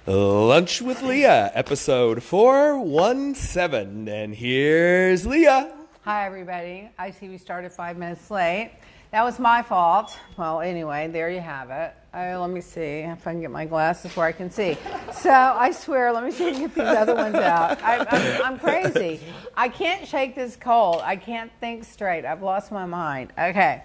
Lunch with Leah, episode 417. And here's Leah. Hi, everybody. I see we started 5 minutes late. That was my fault. Well, anyway, there you have it. Let me see if I can get my glasses where I can see. So I swear, let me see if I can get these other ones out. I'm crazy. I can't shake this cold. I can't think straight. I've lost my mind. Okay.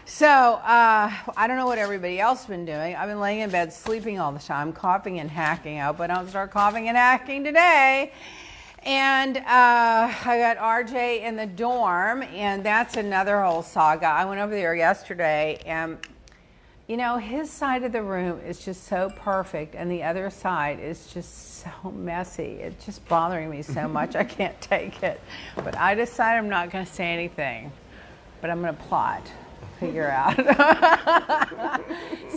So I don't know what everybody else has been doing. I've been laying in bed sleeping all the time, coughing and hacking. I hope I don't start coughing and hacking today. And I got RJ in the dorm, and that's another whole saga. I went over there yesterday, and, you know, his side of the room is just so perfect, and the other side is just so messy. It's just bothering me so much. I can't take it. But I decided I'm not going to say anything, but I'm going to plot, figure out.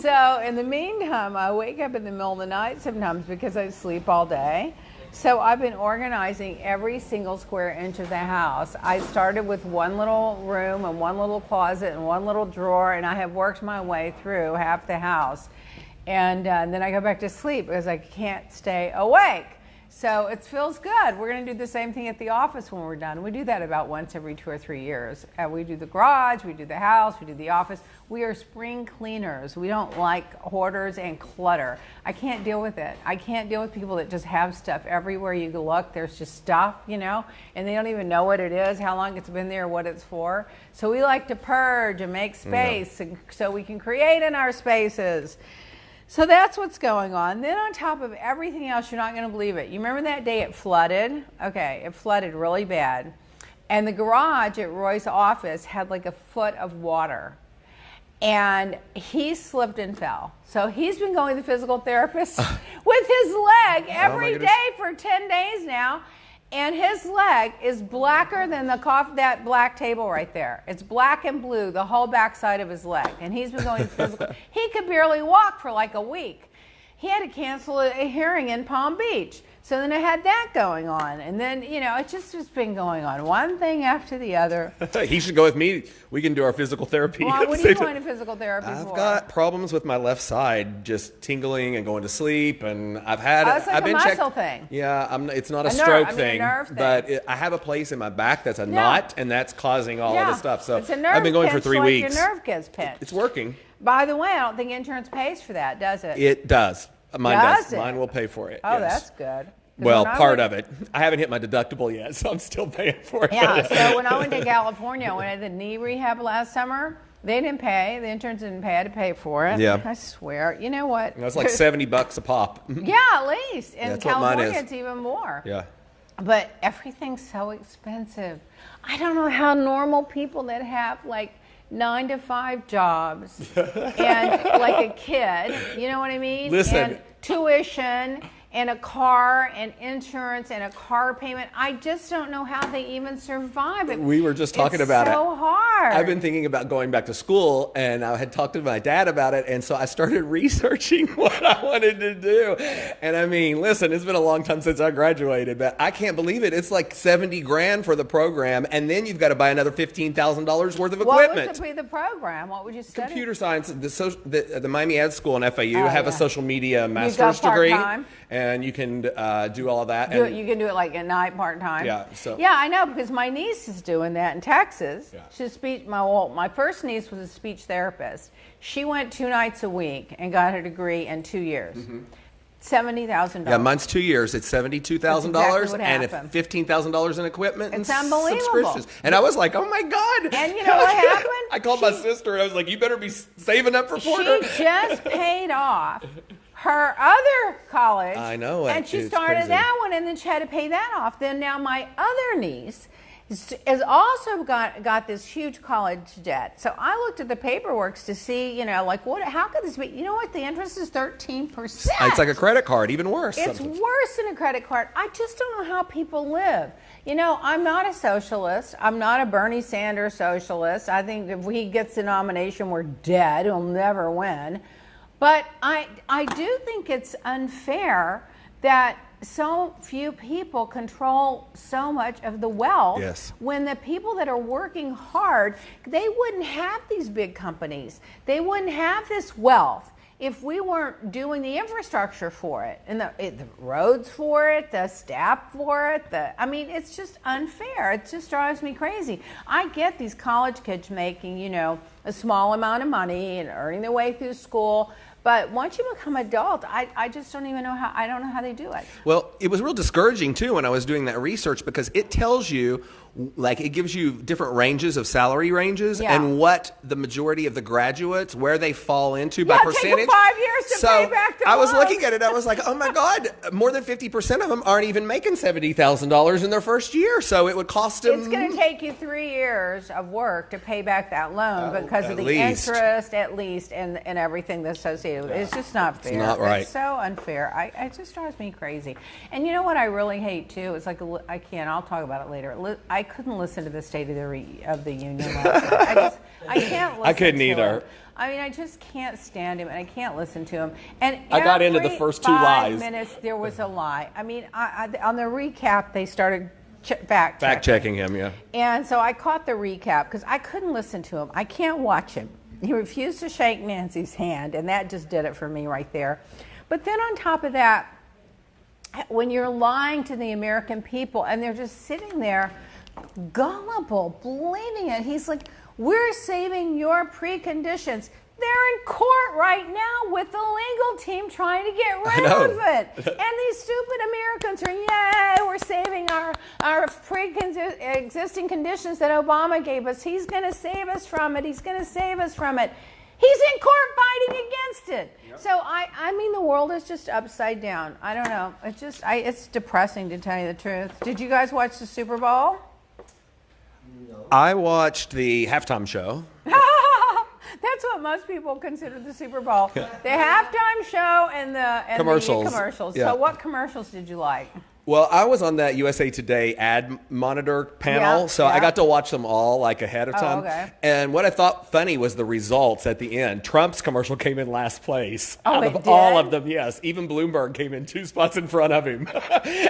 So in the meantime, I wake up in the middle of the night sometimes because I sleep all day. So I've been organizing every single square inch of the house. I started with one little room and one little closet and one little drawer, and I have worked my way through half the house. And then I go back to sleep because I can't stay awake. So it feels good. We're going to do the same thing at the office when we're done. We do that about once every 2 or 3 years. We do the garage, we do the house, we do the office. We are spring cleaners. We don't like hoarders and clutter. I can't deal with it. I can't deal with people that just have stuff everywhere you look. There's just stuff, you know, and they don't even know what it is, how long it's been there, what it's for. So we like to purge and make space so we can create in our spaces. So that's what's going on. Then on top of everything else, you're not going to believe it. You remember that day it flooded? Okay, it flooded really bad. And the garage at Roy's office had like a foot of water. And he slipped and fell. So he's been going to the physical therapist with his leg every day for 10 days now. And his leg is blacker than that black table right there. It's black and blue, the whole backside of his leg. And he's been going to physical. He could barely walk for like a week. He had to cancel a hearing in Palm Beach. So then I had that going on. And then, you know, it just has been going on. One thing after the other. He should go with me. We can do our physical therapy. Well, what are you going to physical therapy for? I've got problems with my left side, just tingling and going to sleep. And I've like been a muscle checked. thing. Yeah, it's not a stroke thing. A nerve thing. But I have a place in my back that's a knot, and that's causing all of this stuff. So it's a nerve I've been going for 3 weeks. Your nerve gets pinched. It's working. By the way, I don't think insurance pays for that, does it? It does. Mine does. It? Mine will pay for it. Oh, yes. that's good. Well, part of it. I haven't hit my deductible yet, so I'm still paying for it. Yeah, so when I went to California, when I did knee rehab last summer, they didn't pay. The insurance didn't pay. I had to pay for it. Yeah. I swear. You know what? It's like $70 a pop. Yeah, at least. In California, it's even more. Yeah. But everything's so expensive. I don't know how normal people that have like 9-to-5 jobs and like a kid, you know what I mean? Listen. And tuition and a car and insurance and a car payment. I just don't know how they even survive it. We were just talking about it. It's so hard. I've been thinking about going back to school, and I had talked to my dad about it, and so I started researching what I wanted to do. And I mean, listen, it's been a long time since I graduated, but I can't believe it. It's like $70,000 for the program, and then you've got to buy another $15,000 worth of equipment. What would be the program? What would you study? Computer science. The Miami Ad School and FAU have a social media master's degree. Part-time. And you can do all of that. You can do it like at night, part-time. Yeah. So. Yeah, I know, because my niece is doing that in Texas. Yeah. She's my first niece was a speech therapist. She went 2 nights a week and got her degree in 2 years. Mm-hmm. $70,000. Yeah, mine's 2 years. It's $72,000 exactly and $15,000 in equipment and unbelievable. Subscriptions. And I was like, oh my God. And you know what happened? I called my sister and I was like, you better be saving up for Porter. She just paid off her other college. I know. And she started crazy. that one, and then she had to pay that off. Then now my other niece has also got this huge college debt. So I looked at the paperwork to see, you know, like how could this be? You know what? The interest is 13%. It's like a credit card, even worse. It's worse than a credit card. I just don't know how people live. You know, I'm not a socialist. I'm not a Bernie Sanders socialist. I think if he gets the nomination, we're dead. He'll never win. But I do think it's unfair that so few people control so much of the wealth. Yes. When the people that are working hard, they wouldn't have these big companies. They wouldn't have this wealth if we weren't doing the infrastructure for it and the roads for it, the staff for it. I mean, it's just unfair. It just drives me crazy. I get these college kids making, you know, a small amount of money and earning their way through school. But once you become adult, I just don't even know how, I don't know how they do it. Well, it was real discouraging, too, when I was doing that research, because it tells you, like, it gives you different ranges of salary ranges and what the majority of the graduates, where they fall into by percentage. Take 5 years to pay back the I was loan. looking at it, I was like, oh my God, more than 50% of them aren't even making $70,000 in their first year. So it would cost them. It's going to take you 3 years of work to pay back that loan because of the least. Interest, at least, and everything that's associated with it. It's just not fair. It's not right. It's so unfair. It just drives me crazy. And you know what I really hate too? It's like I'll talk about it later. I couldn't listen to the State of the Union last night. I can't listen. I couldn't to either. Him. I mean, I just can't stand him, and I can't listen to him. And I got into the first 2 lies. 5 minutes, there was a lie. I mean, on the recap, they started fact checking him, yeah. And so I caught the recap because I couldn't listen to him. I can't watch him. He refused to shake Nancy's hand, and that just did it for me right there. But then on top of that, when you're lying to the American people and they're just sitting there gullible, believing it, he's like, we're saving your preconditions. They're in court right now with the legal team trying to get rid of it. And these stupid Americans are, yay, we're saving our pre-existing conditions that Obama gave us. He's going to save us from it. He's going to save us from it. He's in court fighting against it. Yep. So, I mean, the world is just upside down. I don't know. It's depressing, to tell you the truth. Did you guys watch the Super Bowl? No. I watched the halftime show. That's what most people consider the Super Bowl. The halftime show and the commercials. Yeah. So what commercials did you like? Well, I was on that USA Today ad monitor panel, so I got to watch them all like ahead of time. Okay. And what I thought funny was the results at the end. Trump's commercial came in last place out of did? all of them. Yes, even Bloomberg came in 2 spots in front of him.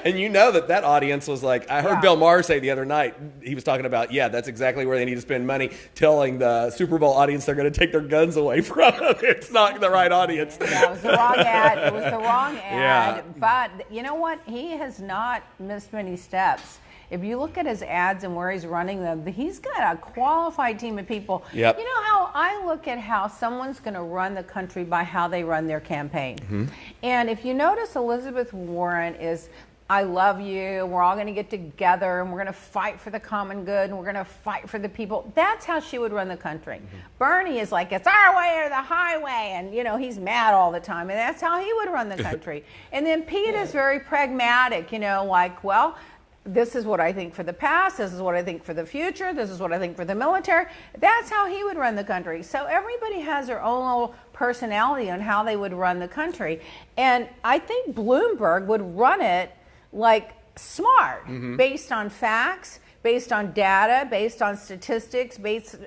And you know that audience was like, I heard Bill Maher say the other night, he was talking about, that's exactly where they need to spend money, telling the Super Bowl audience they're going to take their guns away from them. It's not the right audience. Yeah, it was the wrong ad. It was the wrong ad. Yeah. But you know what? He has not missed many steps. If you look at his ads and where he's running them, he's got a qualified team of people. Yep. You know how I look at how someone's going to run the country by how they run their campaign. Mm-hmm. And if you notice, Elizabeth Warren is, I love you, we're all going to get together and we're going to fight for the common good and we're going to fight for the people. That's how she would run the country. Mm-hmm. Bernie is like, it's our way or the highway, and he's mad all the time, and that's how he would run the country. And then Pete is very pragmatic, like, well, this is what I think for the past, this is what I think for the future, this is what I think for the military. That's how he would run the country. So everybody has their own little personality on how they would run the country. And I think Bloomberg would run it like smart, based on facts, based on data, based on statistics.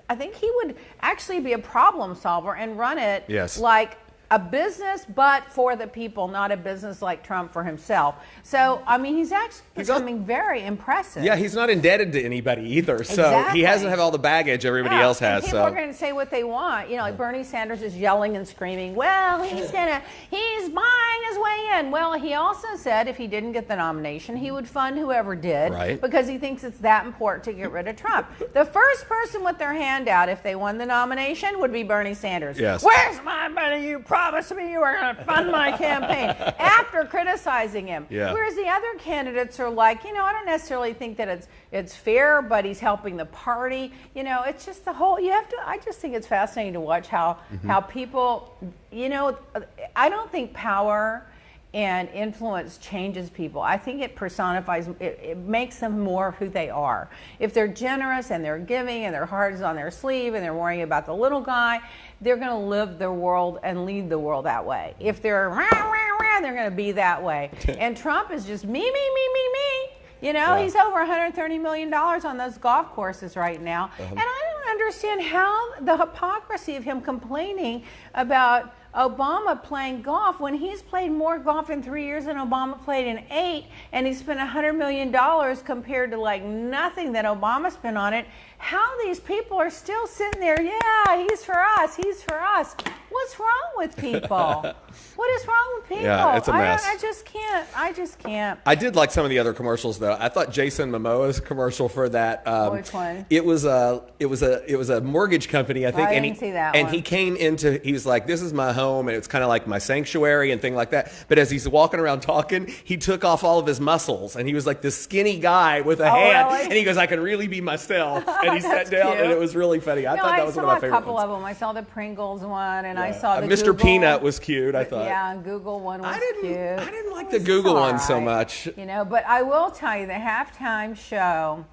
I think he would actually be a problem solver and run it like a business, but for the people, not a business like Trump for himself. So, I mean, he's actually becoming very impressive. Yeah, he's not indebted to anybody either. So he doesn't have all the baggage everybody else has. And people are going to say what they want. Like Bernie Sanders is yelling and screaming, well, he's buying his way in. Well, he also said if he didn't get the nomination, he would fund whoever did, because he thinks it's that important to get rid of Trump. The first person with their hand out if they won the nomination would be Bernie Sanders. Yes. Where's my money? You promised me you were going to fund my campaign, after criticizing him. Yeah. Whereas the other candidates are like, I don't necessarily think that it's fair, but he's helping the party. It's just the whole, I just think it's fascinating to watch how people, I don't think power and influence changes people. I think it personifies, it makes them more who they are. If they're generous and they're giving and their heart is on their sleeve and they're worrying about the little guy, they're going to live their world and lead the world that way. If they're rah, rah, rah, they're going to be that way. And Trump is just me. He's over $130 million on those golf courses right now. And I don't understand how the hypocrisy of him complaining about Obama playing golf when he's played more golf in 3 years than Obama played in 8, and he spent $100 million compared to like nothing that Obama spent on it. How these people are still sitting there, he's for us. What's wrong with people? What is wrong with people? Yeah, it's a mess. I just can't. I just can't. I did like some of the other commercials though. I thought Jason Momoa's commercial for that. Which one? It was a mortgage company, I think. I and didn't see that And one. he came into. He was like, "This is my home, and it's kind of like my sanctuary and thing like that." But as he's walking around talking, he took off all of his muscles, and he was like this skinny guy with a hand. Really? And he goes, "I can really be myself." And he sat That's down, cute. and it was really funny. I thought that was one of my I saw a favorite couple ones. of them. I saw the Pringles one, and I saw the Mr. Google. Peanut was cute. I thought. Yeah, Google one was cute. I didn't like It the was Google all one so right. much. You know, but I will tell you, the halftime show,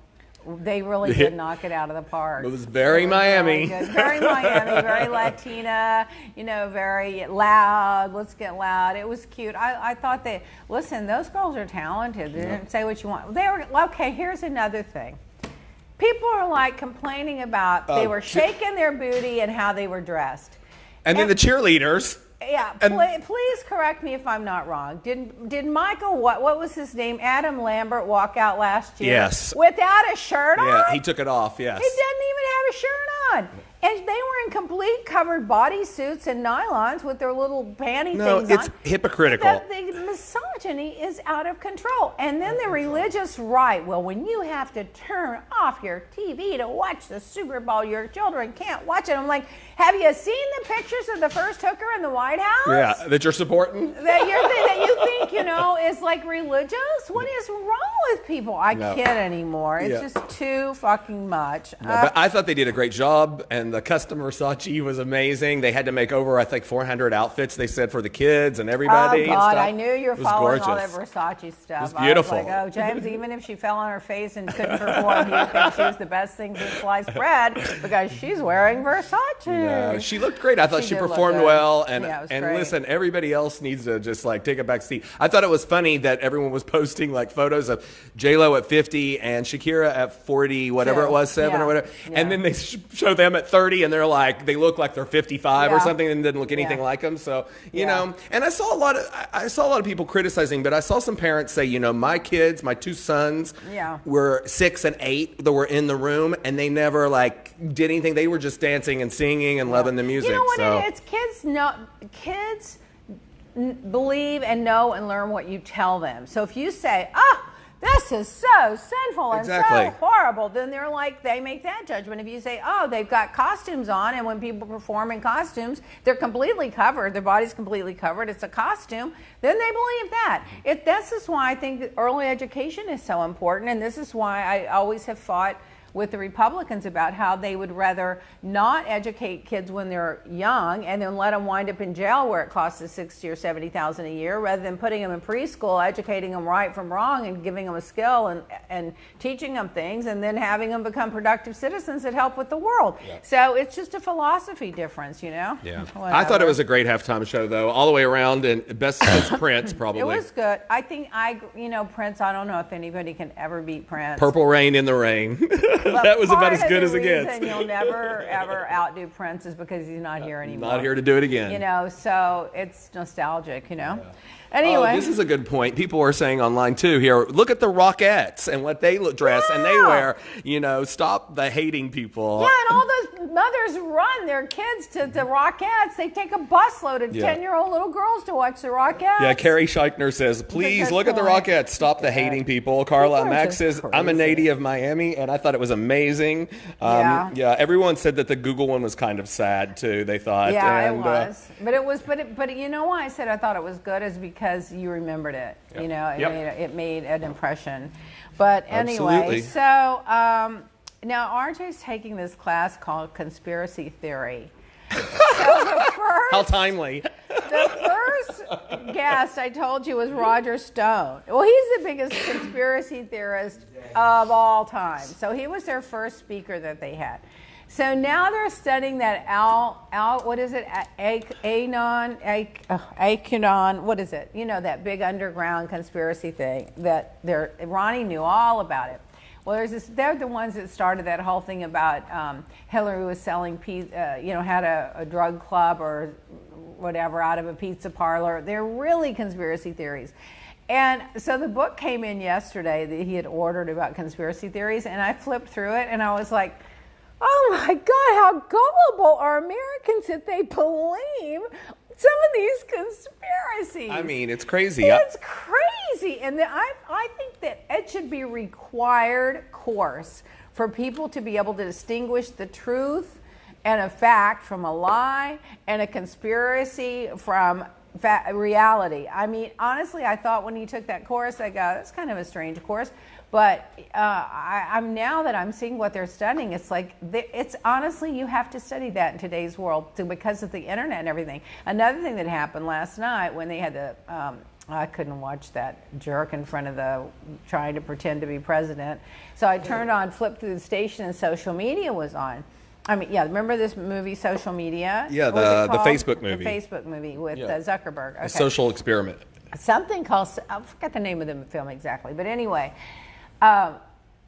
they really did knock it out of the park. It was very Miami. Really good. Very Miami, very Latina, you know, very loud. Let's get loud. It was cute. I thought listen, those girls are talented. They didn't say what you want. They were, okay, here's another thing. People are like complaining about they were shaking their booty and how they were dressed. And then the cheerleaders. Yeah, please correct me if I'm not wrong. Did Michael, what was his name, Adam Lambert, walk out last year? Yes. Without a shirt on? Yeah, he took it off, yes. He didn't even have a shirt on. And they were in complete covered bodysuits and nylons with their little panty things on. No, it's hypocritical. The misogyny is out of control. And then the religious right. Well, when you have to turn off your TV to watch the Super Bowl, your children can't watch it. I'm like, have you seen the pictures of the first hooker in the White House? Yeah, that you're supporting? That you think, you know, is like religious? What is wrong with people? I can't anymore. It's just too fucking much. No, but I thought they did a great job, and the custom Versace was amazing. They had to make over, I think, 400 outfits, they said, for the kids and everybody. Oh, God, and stuff. I knew you were It was following all that gorgeous. Versace stuff. It was beautiful. I was like, oh, James, even if she fell on her face and couldn't perform, you think she was the best thing since sliced bread because she's wearing Versace. Yeah, she looked great. I thought she did look performed good. well. And, Yeah, it was and great. listen, everybody else needs to just like take a back seat. I thought it was funny that everyone was posting like photos of J-Lo at 50 and Shakira at 40, whatever it was, 7 or whatever. Yeah. And then they show them at 30 and they're like, they look like they're 55 or Yeah. something and didn't look anything like them. So, you know, and I saw a lot of people criticizing, but I saw some parents say, you know, my kids, my 2 sons were 6 and 8 that were in the room and they never like did anything. They were just dancing and singing and loving the music. You know what so. it is? Kids believe and know and learn what you tell them. So if you say, this is so sinful and so horrible, then they're like, they make that judgment. If you say, they've got costumes on, and when people perform in costumes, they're completely covered, their body's completely covered, it's a costume, then they believe that. This is why I think that early education is so important, and this is why I always have fought with the Republicans about how they would rather not educate kids when they're young and then let them wind up in jail where it costs us $60,000 or $70,000 a year, rather than putting them in preschool, educating them right from wrong and giving them a skill and teaching them things and then having them become productive citizens that help with the world. So it's just a philosophy difference, you know? Yeah. Whatever. I thought it was a great halftime show, though, all the way around, and best since Prince, probably. It was good. I think Prince, I don't know if anybody can ever beat Prince. Purple Rain in the Rain. That was about as good as it gets. And you'll never ever outdo Prince is because he's not here anymore. Not here to do it again. You know, so it's nostalgic. You know. Anyway, this is a good point. People are saying online too here, look at the Rockettes and what they dress and they wear. You know, stop the hating people. Yeah, and all those mothers run their kids to the Rockettes. They take a busload of 10-year-old little girls to watch the Rockettes. Yeah, Carrie Scheichner says, please look at the Rockettes. Stop the hating people. Carla Max says, I'm a native of Miami, and I thought it was amazing. Yeah, everyone said that the Google one was kind of sad too, they thought. Yeah, and, it was. But you know why I said I thought it was good is because you remembered it. You know, it made an impression. But anyway, Absolutely. so now RJ's taking this class called Conspiracy Theory. How timely. The first guest I told you was Roger Stone. Well, he's the biggest conspiracy theorist of all time. So he was their first speaker that they had. So now they're studying that Acheron, what is it? You know, that big underground conspiracy thing that Ronnie knew all about it. Well, they're the ones that started that whole thing about Hillary was selling, had a drug club or whatever out of a pizza parlor. They're really conspiracy theories. And so the book came in yesterday that he had ordered about conspiracy theories, and I flipped through it, and I was like, Oh my God, how gullible are Americans that they believe some of these conspiracies. I mean, it's crazy. It's crazy. And I think that it should be a required course for people to be able to distinguish the truth and a fact from a lie and a conspiracy from reality. I mean, honestly, I thought when you took that course, I go, that's kind of a strange course. But I'm now that I'm seeing what they're studying, it's like, it's honestly, you have to study that in today's world because of the internet and everything. Another thing that happened last night when they had the, I couldn't watch that jerk in front of the, trying to pretend to be president. So I turned on, flipped through the station, and social media was on. I mean, yeah, remember this movie, Social Media? Yeah, the Facebook movie. The Facebook movie with Zuckerberg. Okay. A social experiment. Something called, I forgot the name of the film exactly, but anyway,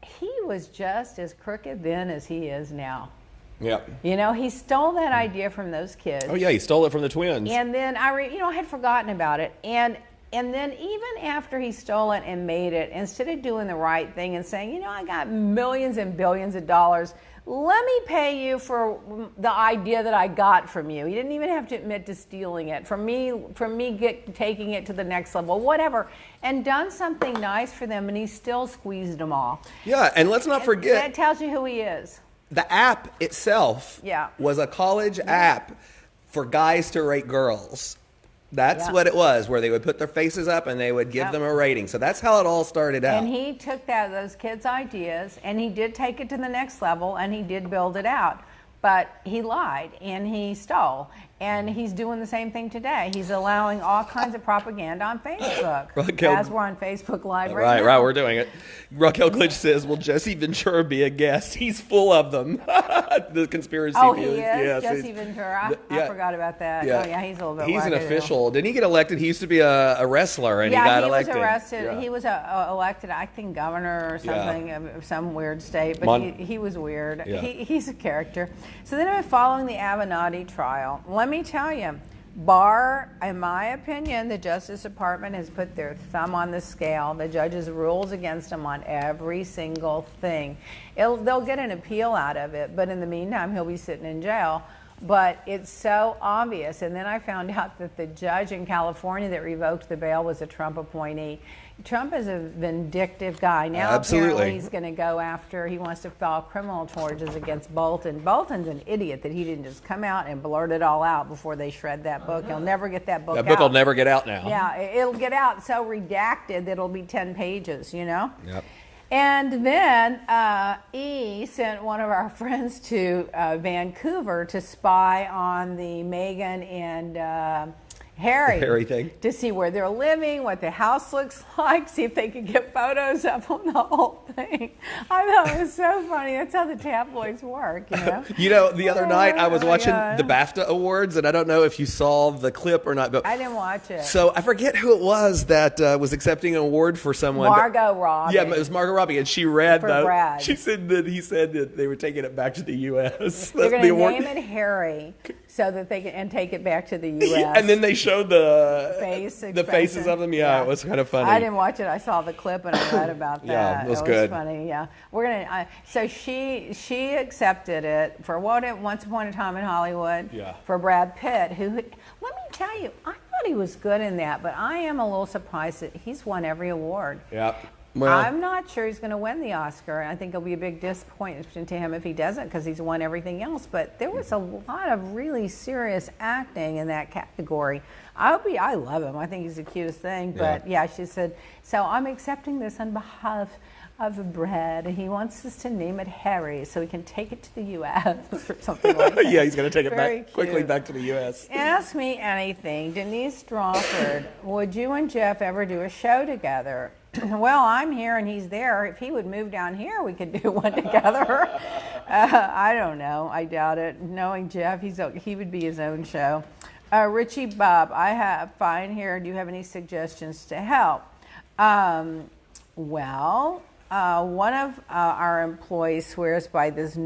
he was just as crooked then as he is now. Yeah. You know, he stole that idea from those kids. Oh yeah, he stole it from the twins. And then I had forgotten about it. And then even after he stole it and made it, instead of doing the right thing and saying, I got millions and billions of dollars, let me pay you for the idea that I got from you. You didn't even have to admit to stealing it. From me taking it to the next level, whatever, and done something nice for them, and he still squeezed them all. Yeah, and let's not forget. That tells you who he is. The app itself was a college app for guys to rate girls. That's what it was, where they would put their faces up and they would give them a rating. So that's how it all started out. And he took those kids' ideas, and he did take it to the next level, and he did build it out. But he lied, and he stole. And he's doing the same thing today. He's allowing all kinds of propaganda on Facebook. As we're on Facebook Live right now. Right, we're doing it. Raquel Glitch says, will Jesse Ventura be a guest? He's full of them. The conspiracy theories. He is? Yes, Jesse Ventura? I forgot about that. Yeah. Oh, yeah, he's a little bit He's an official. Didn't he get elected? He used to be a wrestler, and he got elected. He was arrested. Yeah. He was elected, I think, governor or something of some weird state. But he was weird. Yeah. He's a character. So then I'm following the Avenatti trial. Let me tell you, in my opinion, the Justice Department has put their thumb on the scale. The judges rules against them on every single thing. They'll get an appeal out of it, but in the meantime, he'll be sitting in jail. But it's so obvious. And then I found out that the judge in California that revoked the bail was a Trump appointee. Trump is a vindictive guy. Now apparently he's going to go after, he wants to file criminal charges against Bolton. Bolton's an idiot that he didn't just come out and blurt it all out before they shred that book. He'll never get that book out. That book will never get out now. Yeah, it'll get out so redacted that it'll be 10 pages, Yep. And then E sent one of our friends to Vancouver to spy on the Meghan and Harry thing, to see where they're living, what the house looks like, see if they could get photos of them, the whole thing. I thought it was so funny. That's how the tabloids work, the other night I was watching the BAFTA Awards, and I don't know if you saw the clip or not, but I didn't watch it. So I forget who it was that was accepting an award for someone. Margot Robbie. Yeah, it was Margot Robbie, and she read Brad. She said that he said that they were taking it back to the U.S. They're going to name it Harry so that they can take it back to the U.S. And then they showed the faces of them. Yeah, it was kind of funny. I didn't watch it. I saw the clip and I read about that. Yeah, it was It good. was funny. Yeah, we're gonna. So she accepted it for Once Upon a Time in Hollywood. Yeah. For Brad Pitt, who, let me tell you, I thought he was good in that, but I am a little surprised that he's won every award. Yeah. Well, I'm not sure he's going to win the Oscar. I think it'll be a big disappointment to him if he doesn't, because he's won everything else. But there was a lot of really serious acting in that category. I love him. I think he's the cutest thing. But yeah, she said, so I'm accepting this on behalf of Brad, and he wants us to name it Harry so we can take it to the U.S. or something like that. Yeah, he's going to take it quickly back to the U.S. Ask me anything. Denise Strawford, would you and Jeff ever do a show together? Well, I'm here and he's there. If he would move down here, we could do one together. I don't know. I doubt it. Knowing Jeff, he would be his own show. Richie Bob, I have fine here. Do you have any suggestions to help? One of our employees swears by this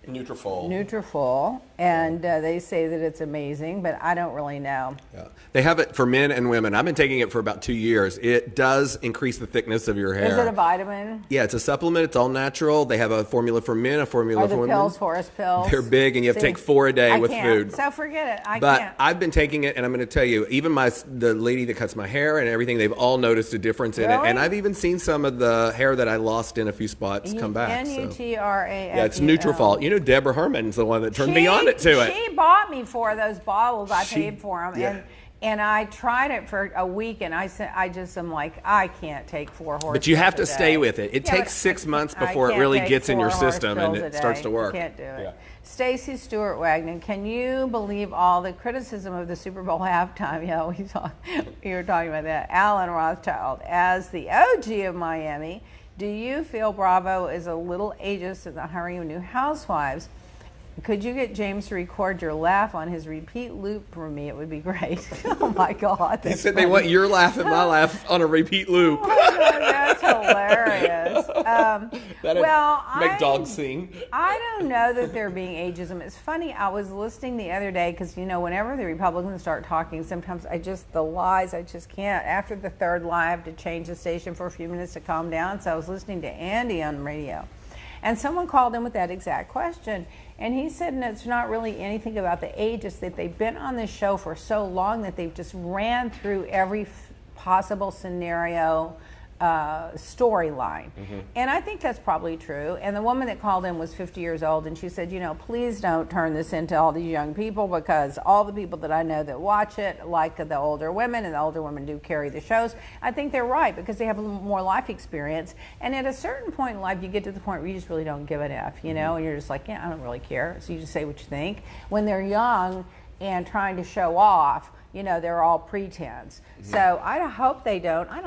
Nutrafol, and they say that it's amazing, but I don't really know. Yeah. They have it for men and women. I've been taking it for about 2 years. It does increase the thickness of your hair. Is it a vitamin? Yeah, it's a supplement. It's all natural. They have a formula for men, a formula for women. Are the pills horse pills? They're big, and you have to take 4 a day with food. So forget it. I but can't. I've been taking it, and I'm going to tell you, even the lady that cuts my hair and everything, they've all noticed a difference in it. And I've even seen some of the hair that I lost in a few spots come back. N-U-T-R-A-F-E-L. Yeah, it's Nutrafol. You know, Deborah Herman's the one that turned me on to it. She bought me 4 of those bottles. I paid for them, and I tried it for a week, and I'm like, I can't take 4 horse. But you have to pills a stay day. with it. It takes 6 months before it really gets in your system and it starts to work. I can't do it. Stacy Stewart Wagner, can you believe all the criticism of the Super Bowl halftime? Yeah, we were talking about that. Alan Rothschild, as the OG of Miami, do you feel Bravo is a little ageist in the hiring of new housewives? Could you get James to record your laugh on his repeat loop for me? It would be great. Oh my God. They said they want your laugh and my laugh on a repeat loop. Oh my God, that's hilarious. Make dogs sing. I don't know that they're being ageism. It's funny, I was listening the other day because, whenever the Republicans start talking, sometimes the lies, I just can't. After the third lie, I have to change the station for a few minutes to calm down. So I was listening to Andy on the radio. And someone called in with that exact question. And he said, and it's not really anything about the age, it's that they've been on this show for so long that they've just ran through every possible scenario storyline. And I think that's probably true. And the woman that called in was 50 years old, and she said, please don't turn this into all these young people, because all the people that I know that watch it like the older women, and the older women do carry the shows. I think they're right, because they have a little more life experience. And at a certain point in life, you get to the point where you just really don't give an F, and you're just like, yeah, I don't really care. So you just say what you think. When they're young and trying to show off, they're all pretense. So I hope they don't. I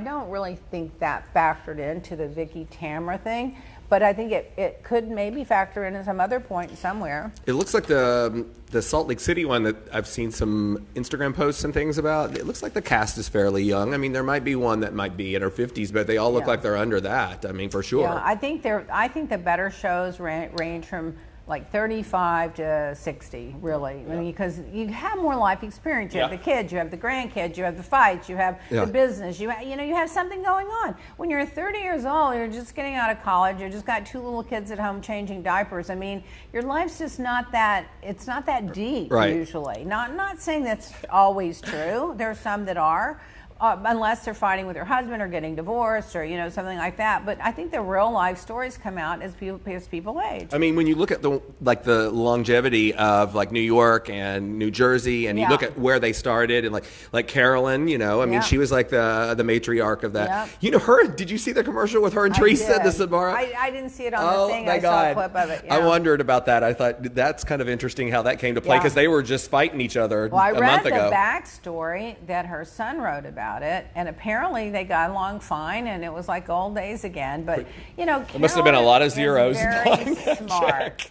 don't really think that factored into the Vicky Tamra thing, but I think it could maybe factor in at some other point somewhere. It looks like the Salt Lake City one that I've seen some Instagram posts and things about. It looks like the cast is fairly young. I mean, there might be one that might be in her 50s, but they all look like they're under that. I mean, for sure. Yeah, I think the better shows range from like 35 to 60, really. I mean, because you have more life experience. You have the kids, you have the grandkids, you have the fights, you have the business. You have something going on. When you're 30 years old, you're just getting out of college, you just got 2 little kids at home changing diapers. I mean, your life's just not that. It's not that deep usually. Not saying that's always true. There are some that are. Unless they're fighting with their husband or getting divorced or something like that. But I think the real life stories come out as people age. I mean, when you look at the longevity of like New York and New Jersey, and you look at where they started, and like Carolyn, I mean, she was like the matriarch of that. Her. Did you see the commercial with her and Teresa the Sabara? I didn't see it on the thing. I saw a clip of it. I wondered about that. I thought that's kind of interesting how that came to play, because they were just fighting each other a month ago. Well, I read the backstory that her son wrote about it, and apparently they got along fine, and it was like old days again. But there must have been a lot of zeros. Very smart.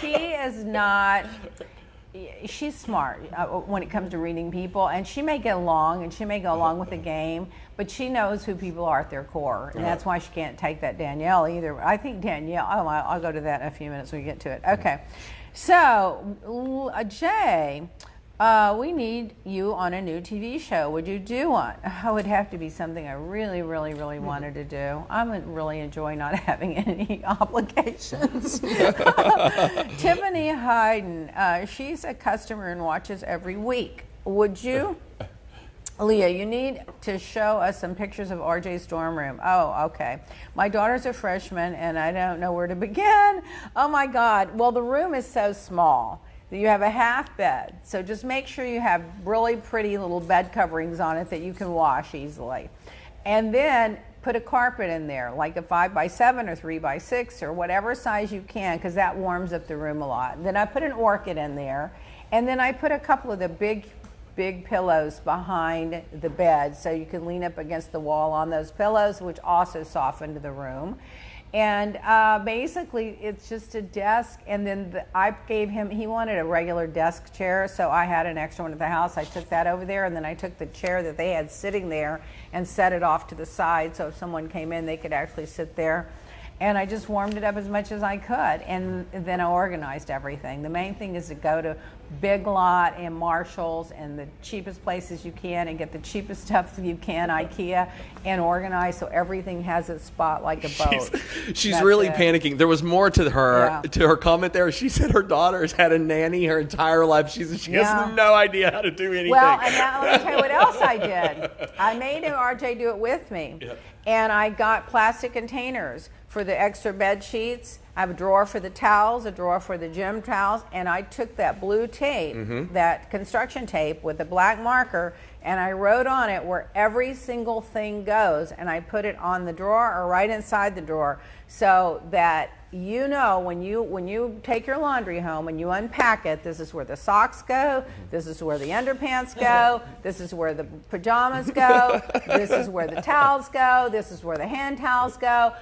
She is not. She's smart when it comes to reading people, and she may get along, and she may go along with the game, but she knows who people are at their core, and that's why she can't take that Danielle either. I think Danielle. Oh, I'll go to that in a few minutes when we get to it. Okay, so Jay. We need you on a new TV show. Would you do one? Oh, it would have to be something I really, really, really wanted to do. I would really enjoy not having any obligations. Tiffany Hayden, she's a customer and watches every week. Would you? Leah, you need to show us some pictures of RJ's dorm room. Oh, okay. My daughter's a freshman, and I don't know where to begin. Oh, my God. Well, the room is so small. You have a half bed, so just make sure you have really pretty little bed coverings on it that you can wash easily. And then put a carpet in there, like a 5x7 or 3x6 or whatever size you can, because that warms up the room a lot. Then I put an orchid in there, and then I put a couple of the big pillows behind the bed, so you can lean up against the wall on those pillows, which also softened the room. And basically, it's just a desk, and then I gave him, he wanted a regular desk chair, so I had an extra one at the house. I took that over there, and then I took the chair that they had sitting there and set it off to the side, so if someone came in, they could actually sit there. And I just warmed it up as much as I could, and then I organized everything. The main thing is to go to Big Lot and Marshall's and the cheapest places you can and get the cheapest stuff you can, IKEA, and organize so everything has its spot like a boat. She's really panicking. There was more to her comment there. She said her daughter's had a nanny her entire life. She has no idea how to do anything. Well, and now let me tell you what else I did. I made RJ do it with me. Yep. And I got plastic containers for the extra bed sheets. I have a drawer for the towels, a drawer for the gym towels, and I took that blue tape, that construction tape with a black marker, and I wrote on it where every single thing goes, and I put it on the drawer or right inside the drawer so that you know when you take your laundry home and you unpack it, this is where the socks go, this is where the underpants go, this is where the pajamas go, this is where the towels go, this is where the hand towels go.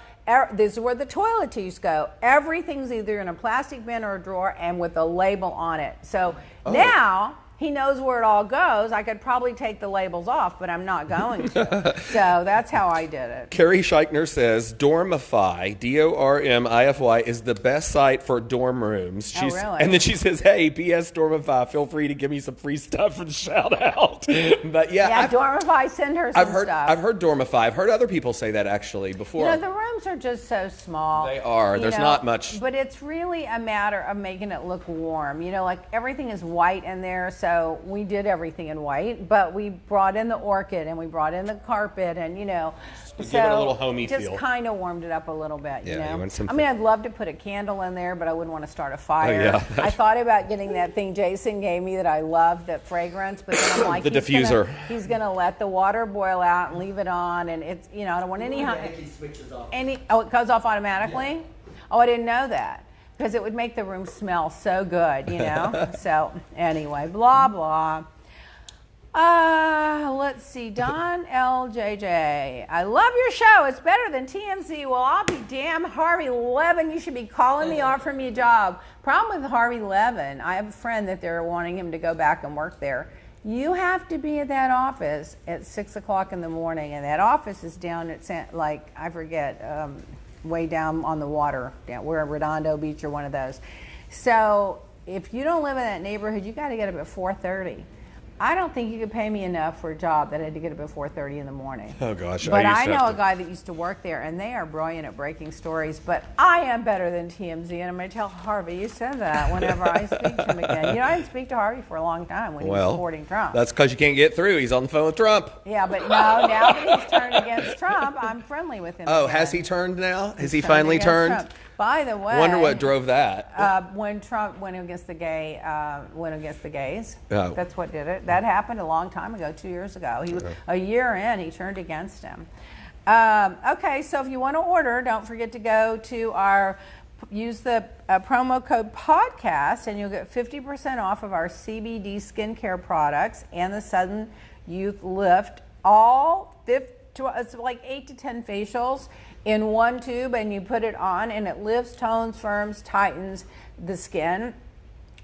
This is where the toiletries go. Everything's either in a plastic bin or a drawer and with a label on it. So now he knows where it all goes. I could probably take the labels off, but I'm not going to. So that's how I did it. Carrie Scheichner says Dormify, Dormify, is the best site for dorm rooms. Really? And then she says, hey, P.S. Dormify, feel free to give me some free stuff for the shout out. But Dormify, send her some stuff. I've heard Dormify. I've heard other people say that actually before. The rooms are just so small. They are. There's not much. But it's really a matter of making it look warm. Like everything is white in there. So we did everything in white, but we brought in the orchid and we brought in the carpet and, give it a little homey feel. Just kind of warmed it up a little bit, you want some... I'd love to put a candle in there, but I wouldn't want to start a fire. I thought about getting that thing Jason gave me that I love, that fragrance, but then I'm like, the diffuser. He's going to let the water boil out and leave it on, and it's, I don't want any... It switches off. It goes off automatically? Yeah. Oh, I didn't know that. Because it would make the room smell so good, So, anyway, blah, blah. Let's see. Don LJJ. I love your show. It's better than TMZ. Well, I'll be damned. Harvey Levin, you should be calling me, offering me a job. Problem with Harvey Levin, I have a friend that they're wanting him to go back and work there. You have to be at that office at 6 o'clock in the morning, and that office is down at, I forget, way down on the water, we're at Redondo Beach or one of those. So if you don't live in that neighborhood, you got to get up at 4:30. I don't think you could pay me enough for a job that I had to get up at 4:30 in the morning. Oh gosh! But I know a guy that used to work there, and they are brilliant at breaking stories. But I am better than TMZ, and I'm going to tell Harvey you said that whenever I speak to him again. I didn't speak to Harvey for a long time when he was supporting Trump. That's because you can't get through. He's on the phone with Trump. Yeah, but no, now that he's turned against Trump, I'm friendly with him. Oh, has he turned now? Has he finally turned? Trump. By the way, wonder what drove that. When Trump went against the gays, Oh. That's what did it. That happened a long time ago, 2 years ago. A year in, he turned against him. Okay, so if you want to order, don't forget to go to use the promo code podcast, and you'll get 50% off of our CBD skincare products and the Sudden Youth Lift. It's like 8 to 10 facials in one tube, and you put it on, and it lifts, tones, firms, tightens the skin,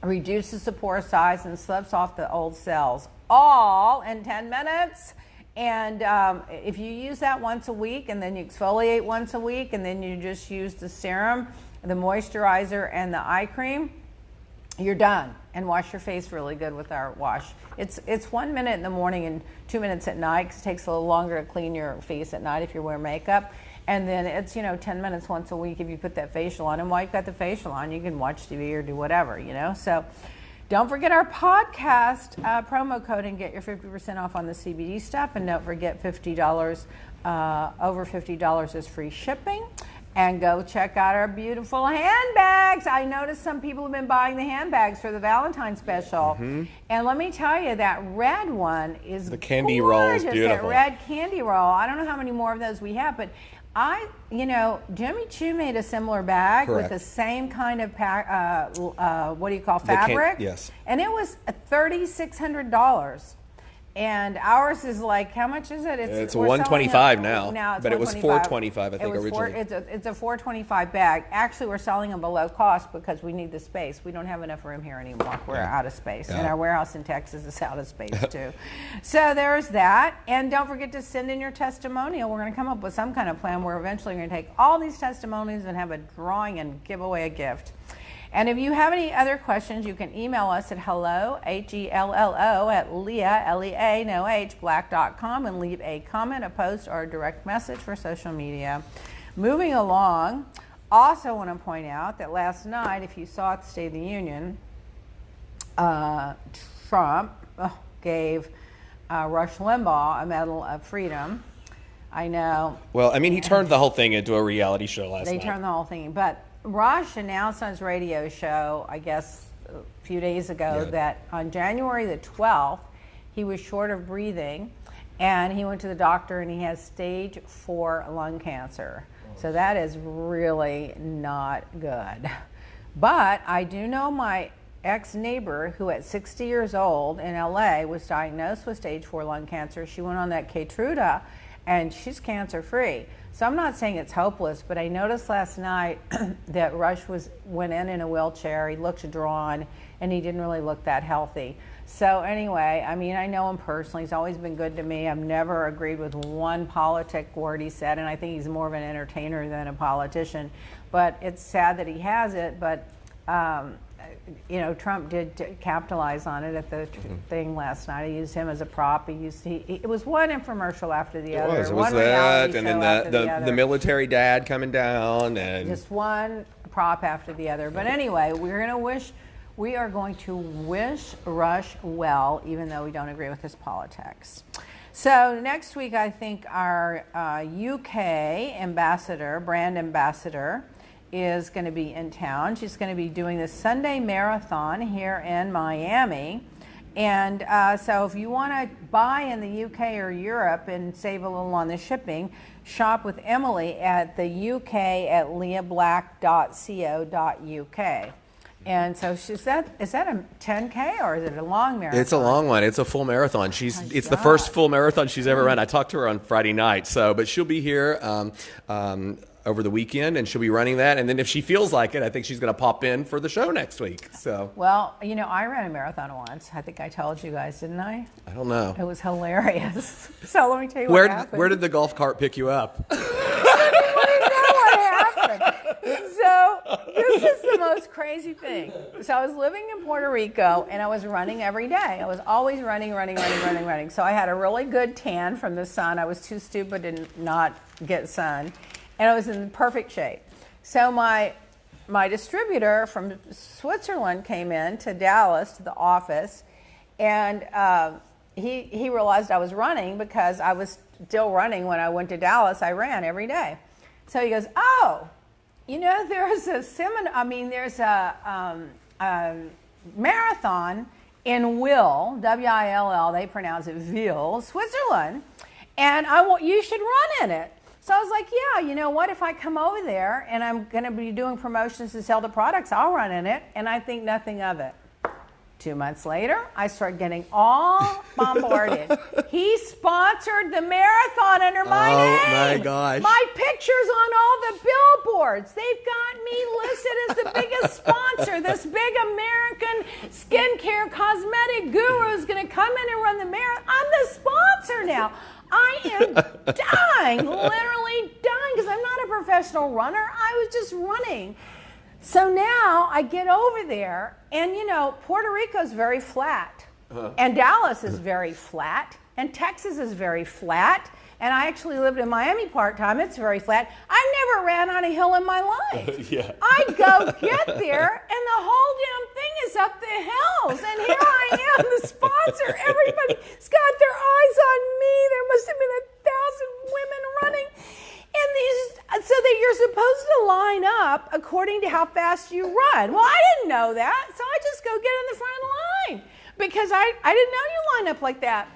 reduces the pore size, and slips off the old cells, all in 10 minutes. And if you use that once a week, and then you exfoliate once a week, and then you just use the serum, the moisturizer, and the eye cream, you're done. And wash your face really good with our wash. It's 1 minute in the morning and 2 minutes at night, because it takes a little longer to clean your face at night if you're wearing makeup. And then it's 10 minutes once a week if you put that facial on. And while you've got the facial on, you can watch TV or do whatever, So don't forget our podcast promo code and get your 50% off on the CBD stuff. And don't forget $50, over $50 is free shipping. And go check out our beautiful handbags. I noticed some people have been buying the handbags for the Valentine's special. Mm-hmm. And let me tell you, that red one is the candy roll is beautiful. That red candy roll. I don't know how many more of those we have, but Jimmy Choo made a similar bag. Correct. With the same kind of fabric. Yes. And it was $3,600. And ours is like, how much is it? It's we're $125 selling now, Now it's but it was $4.25, I think, originally. It's a $4.25 bag. Actually, we're selling them below cost because we need the space. We don't have enough room here anymore. We're out of space, and our warehouse in Texas is out of space too. So there's that. And don't forget to send in your testimonial. We're going to come up with some kind of plan where eventually we're going to take all these testimonies and have a drawing and give away a gift. And if you have any other questions, you can email us at hello, HELLO, at Leah, L-E-A, no H, black.com, and leave a comment, a post, or a direct message for social media. Moving along, also want to point out that last night, if you saw at the State of the Union, Trump gave Rush Limbaugh a Medal of Freedom. I know. Well, I mean, he turned the whole thing into a reality show last night. They turned the whole thing, but Rush announced on his radio show, I guess a few days ago, that on January the 12th, he was short of breathing, and he went to the doctor and he has stage 4 lung cancer. So that is really not good. But I do know my ex-neighbor who at 60 years old in LA was diagnosed with stage 4 lung cancer. She went on that Keytruda and she's cancer free. So I'm not saying it's hopeless, but I noticed last night that Rush went in a wheelchair. He looked drawn, and he didn't really look that healthy. So anyway, I mean, I know him personally. He's always been good to me. I've never agreed with one politic word he said, and I think he's more of an entertainer than a politician. But it's sad that he has it, but Trump did capitalize on it at the thing last night. He used him as a prop. It was one infomercial after the other. It was that, and then the military dad coming down, and just one prop after the other. But anyway, we are going to wish Rush well, even though we don't agree with his politics. So next week, I think our UK brand ambassador, is going to be in town. She's going to be doing the Sunday Marathon here in Miami. And so if you want to buy in the UK or Europe and save a little on the shipping, shop with Emily at the UK at leahblack.co.uk. And so is that a 10K or is it a long marathon? It's a long one. It's a full marathon. It's the first full marathon she's ever run. I talked to her on Friday night, but she'll be here over the weekend, and she'll be running that. And then if she feels like it, I think she's going to pop in for the show next week. So, well, I ran a marathon once. I think I told you guys, didn't I? I don't know. It was hilarious. So let me tell you what happened. Where did the golf cart pick you up? I didn't know what happened. So this is the most crazy thing. So I was living in Puerto Rico, and I was running every day. I was always running. So I had a really good tan from the sun. I was too stupid to not get sun. And I was in perfect shape. So my distributor from Switzerland came in to Dallas to the office, and he realized I was running because I was still running when I went to Dallas. I ran every day. So he goes, "Oh, there's a marathon in Will, W-I-L-L. They pronounce it Ville, Switzerland, and you should run in it." So I was like, yeah, you know what? If I come over there and I'm going to be doing promotions to sell the products, I'll run in it. And I think nothing of it. 2 months later, I start getting all bombarded. He sponsored the marathon under my name. Oh, my gosh. My picture's on all the billboards. They've got me listed as the biggest sponsor. This big American skincare cosmetic guru is going to come in and run the marathon. I'm the sponsor now. I am dying, literally dying, because I'm not a professional runner. I was just running. So now I get over there, and Puerto Rico's very flat, and Dallas is very flat, and Texas is very flat, and I actually lived in Miami part-time. It's very flat. I never ran on a hill in my life. Yeah. I go get there, and the whole damn thing is up the hills, and here I am, the sponsor. Everybody's got their eyes on me. There must have been 1,000 women running. So that you're supposed to line up according to how fast you run. Well, I didn't know that, so I just go get in the front of the line because I didn't know you line up like that.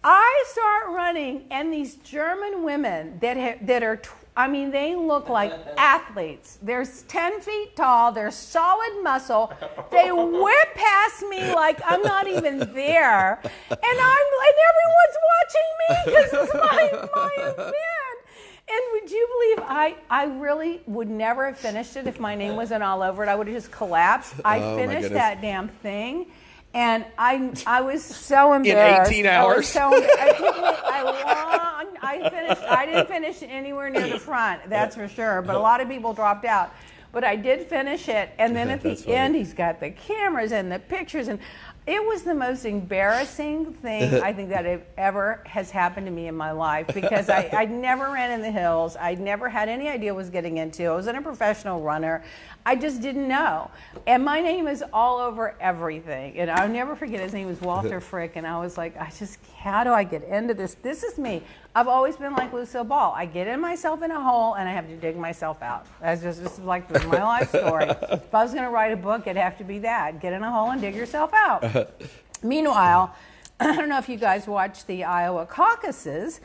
I start running, and these German women that are I mean, they look like athletes. They're 10 feet tall. They're solid muscle. They whip past me like I'm not even there. And everyone's watching me because it's my event. And would you believe I really would never have finished it if my name wasn't all over it. I would have just collapsed. I finished that damn thing. And I was so embarrassed. In 18 hours? I didn't finish anywhere near the front, that's for sure. But a lot of people dropped out. But I did finish it. And then at the end, he's got the cameras and the pictures. And it was the most embarrassing thing I think that ever has happened to me in my life, because I never ran in the hills. I never had any idea what I was getting into. I wasn't a professional runner. I just didn't know. And my name is all over everything. And I'll never forget, his name was Walter Frick. And I was like, how do I get into this? This is me. I've always been like Lucille Ball. I get in myself in a hole and I have to dig myself out. This is like my life story. If I was going to write a book, it'd have to be that. Get in a hole and dig yourself out. Meanwhile, I don't know if you guys watch the Iowa caucuses,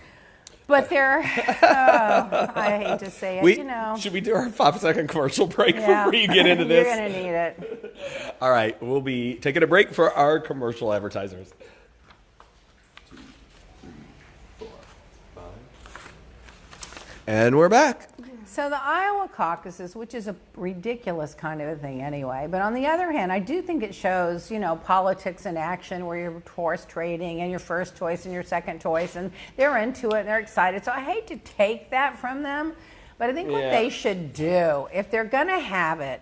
but they're, I hate to say it, Should we do our 5-second commercial break before you get into this? You're going to need it. All right, we'll be taking a break for our commercial advertisers. 2, 3, 4, 5. And we're back. So the Iowa caucuses, which is a ridiculous kind of a thing anyway, but on the other hand, I do think it shows, politics in action, where you're horse trading and your first choice and your second choice, and they're into it and they're excited. So I hate to take that from them, but I think what they should do, if they're going to have it,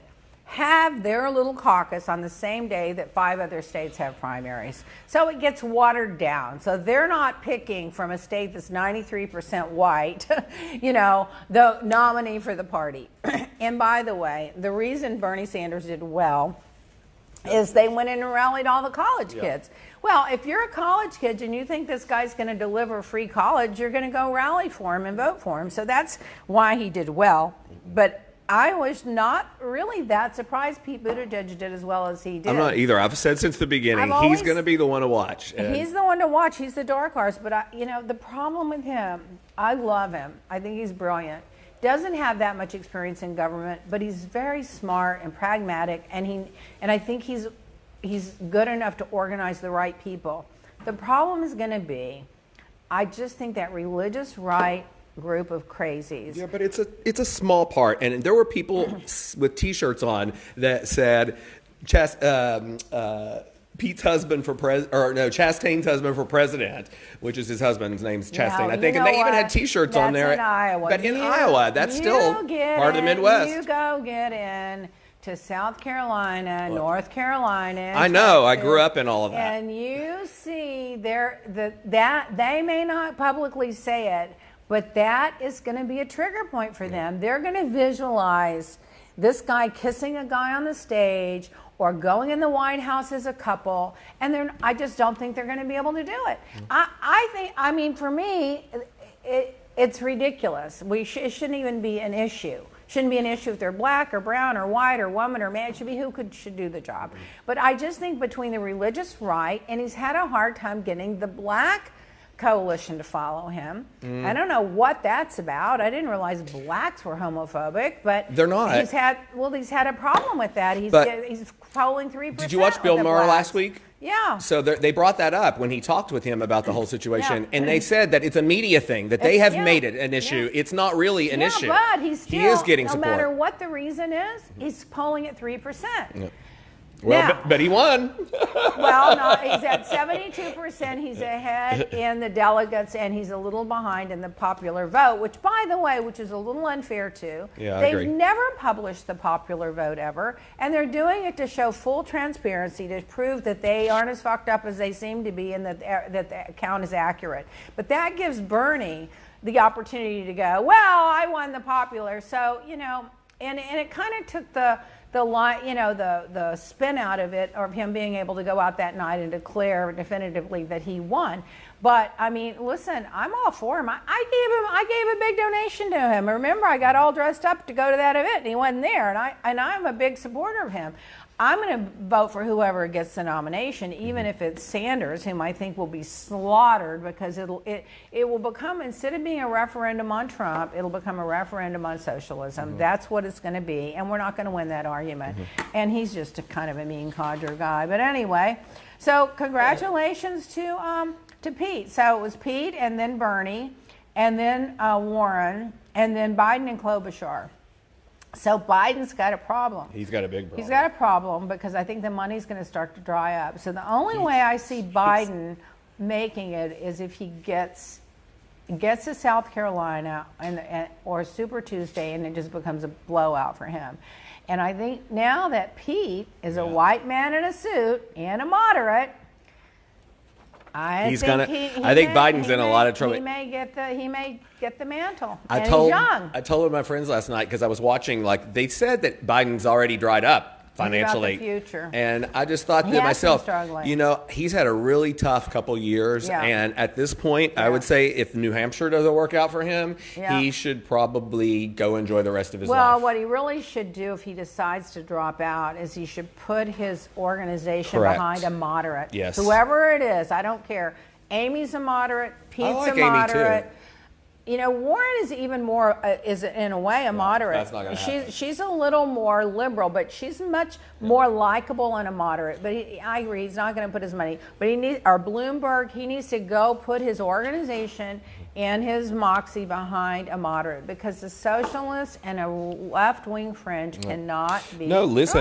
have their little caucus on the same day that 5 other states have primaries. So it gets watered down. So they're not picking from a state that's 93% white, the nominee for the party. And by the way, the reason Bernie Sanders did well is they went in and rallied all the college kids. Well, if you're a college kid and you think this guy's going to deliver free college, you're going to go rally for him and vote for him. So that's why he did well. But I was not really that surprised Pete Buttigieg did as well as he did. I'm not either. I've said since the beginning, he's going to be the one to watch. He's the one to watch. He's the dark horse. But, the problem with him, I love him. I think he's brilliant. Doesn't have that much experience in government, but he's very smart and pragmatic. And I think he's good enough to organize the right people. The problem is going to be, I just think that religious right group of crazies. Yeah, but it's a small part, and there were people with T-shirts on that said, Pete's husband for Chastain's husband for president, which is his husband's name's Chastain, I think, and they even had T-shirts on there. In Iowa. But in Iowa, that's still part of the Midwest. You go get in to South Carolina, North Carolina. I know. I grew up in all of that. And you see that they may not publicly say it, but that is going to be a trigger point for them. They're going to visualize this guy kissing a guy on the stage or going in the White House as a couple, and I just don't think they're going to be able to do it. For me, it's ridiculous. It shouldn't even be an issue. Shouldn't be an issue if they're black or brown or white or woman or man. It should be should do the job. But I just think between the religious right, and he's had a hard time getting the black coalition to follow him. I don't know what that's about. I didn't realize blacks were homophobic, but they're not. He's had a problem with that. He's polling 3%. Did you watch Bill Maher last week? Yeah. So they brought that up when he talked with him about the whole situation, and they said that it's a media thing, that they have made it an issue. It's not really an issue. But he is getting support. No matter what the reason is, he's polling at 3%. Yeah. Well, but he won. Well, no, he's at 72%. He's ahead in the delegates, and he's a little behind in the popular vote, which, by the way, is a little unfair, too. Yeah, They've never published the popular vote ever, and they're doing it to show full transparency, to prove that they aren't as fucked up as they seem to be and that the count is accurate. But that gives Bernie the opportunity to go, well, I won the popular. So, and it kind of took the spin out of it, of him being able to go out that night and declare definitively that he won. But listen, I'm all for him. I gave a big donation to him. Remember, I got all dressed up to go to that event, and he wasn't there. And I'm a big supporter of him. I'm going to vote for whoever gets the nomination, even if it's Sanders, whom I think will be slaughtered, because it will become, instead of being a referendum on Trump, it'll become a referendum on socialism. That's what it's going to be, and we're not going to win that argument. And he's just a kind of a mean codger guy. But anyway, so congratulations to Pete. So it was Pete, and then Bernie, and then Warren, and then Biden and Klobuchar. So Biden's got a problem. He's got a big problem. He's got a problem because I think the money's going to start to dry up. So the only way I see Biden making it is if he gets to South Carolina or Super Tuesday, and it just becomes a blowout for him. And I think now that Pete is a white man in a suit and a moderate, I think Biden's in a lot of trouble. He may get the mantle. I told my friends last night, because I was watching, like, they said that Biden's already dried up financially. About the future. And I just thought to myself, you know, he's had a really tough couple years. Yeah. And at this point, I would say if New Hampshire doesn't work out for him, he should probably go enjoy the rest of his life. Well, what he really should do if he decides to drop out is he should put his organization behind a moderate. Yes. Whoever it is, I don't care. Amy's a moderate. Pete's a moderate. Amy too. You know, Warren is even more, is in a way a moderate. That's not going to happen. She's a little more liberal, but she's much more likable and a moderate. But I agree, he's not going to put his money. But Bloomberg, he needs to go put his organization and his moxie behind a moderate, because the socialists and a left-wing fringe cannot be Trump. It's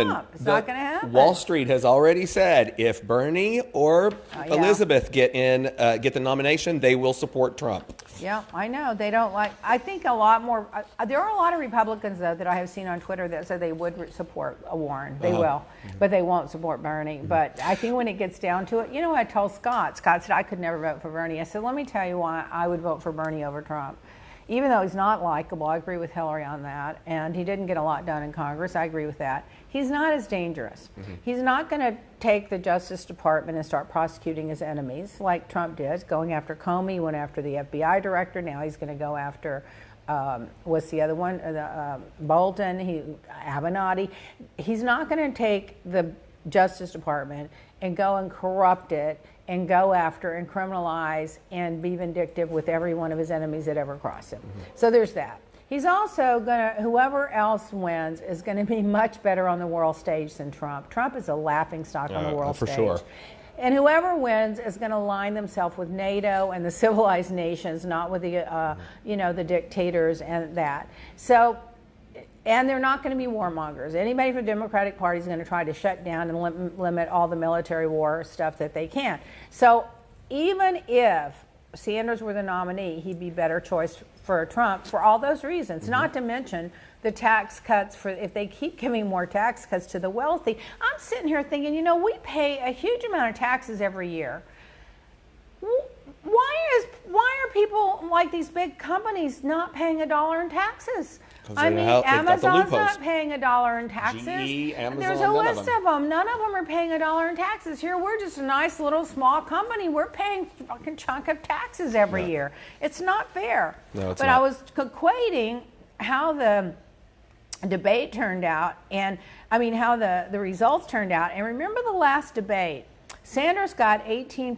not going to happen. Wall Street has already said if Bernie or Elizabeth get the nomination, they will support Trump. Yeah, I know. They don't like, I think a lot more, there are a lot of Republicans, though, that I have seen on Twitter that say they would support Warren. They will, but they won't support Bernie. But I think when it gets down to it, you know what I told Scott? Scott said, I could never vote for Bernie. I said, let me tell you why I would vote for Bernie over Trump. Even though he's not likable, I agree with Hillary on that, and he didn't get a lot done in Congress, I agree with that. He's not as dangerous. He's not going to take the Justice Department and start prosecuting his enemies like Trump did, going after Comey, went after the FBI director, now he's going to go after, what's the other one, Bolton, Avenatti. He's not going to take the Justice Department and go and corrupt it and go after and criminalize and be vindictive with every one of his enemies that ever crossed him. So there's that. He's also going to, whoever else wins is going to be much better on the world stage than Trump. Trump is a laughingstock on the world stage. For sure. And whoever wins is going to align themselves with NATO and the civilized nations, not with the, the dictators and that. So, and they're not going to be warmongers. Anybody from the Democratic Party is going to try to shut down and limit all the military war stuff that they can. So even if Sanders were the nominee, he'd be better choice for Trump for all those reasons, not to mention the tax cuts if they keep giving more tax cuts to the wealthy. I'm sitting here thinking, we pay a huge amount of taxes every year. Why are people like these big companies not paying $1 in taxes? I mean, Amazon's not paying $1 in taxes. GE, Amazon, there's a list of them. None of them are paying $1 in taxes. Here, we're just a nice little small company. We're paying a fucking chunk of taxes every year. It's not fair. No, it's not. I was equating how the debate turned out, and I mean how the results turned out. And remember the last debate. Sanders got 18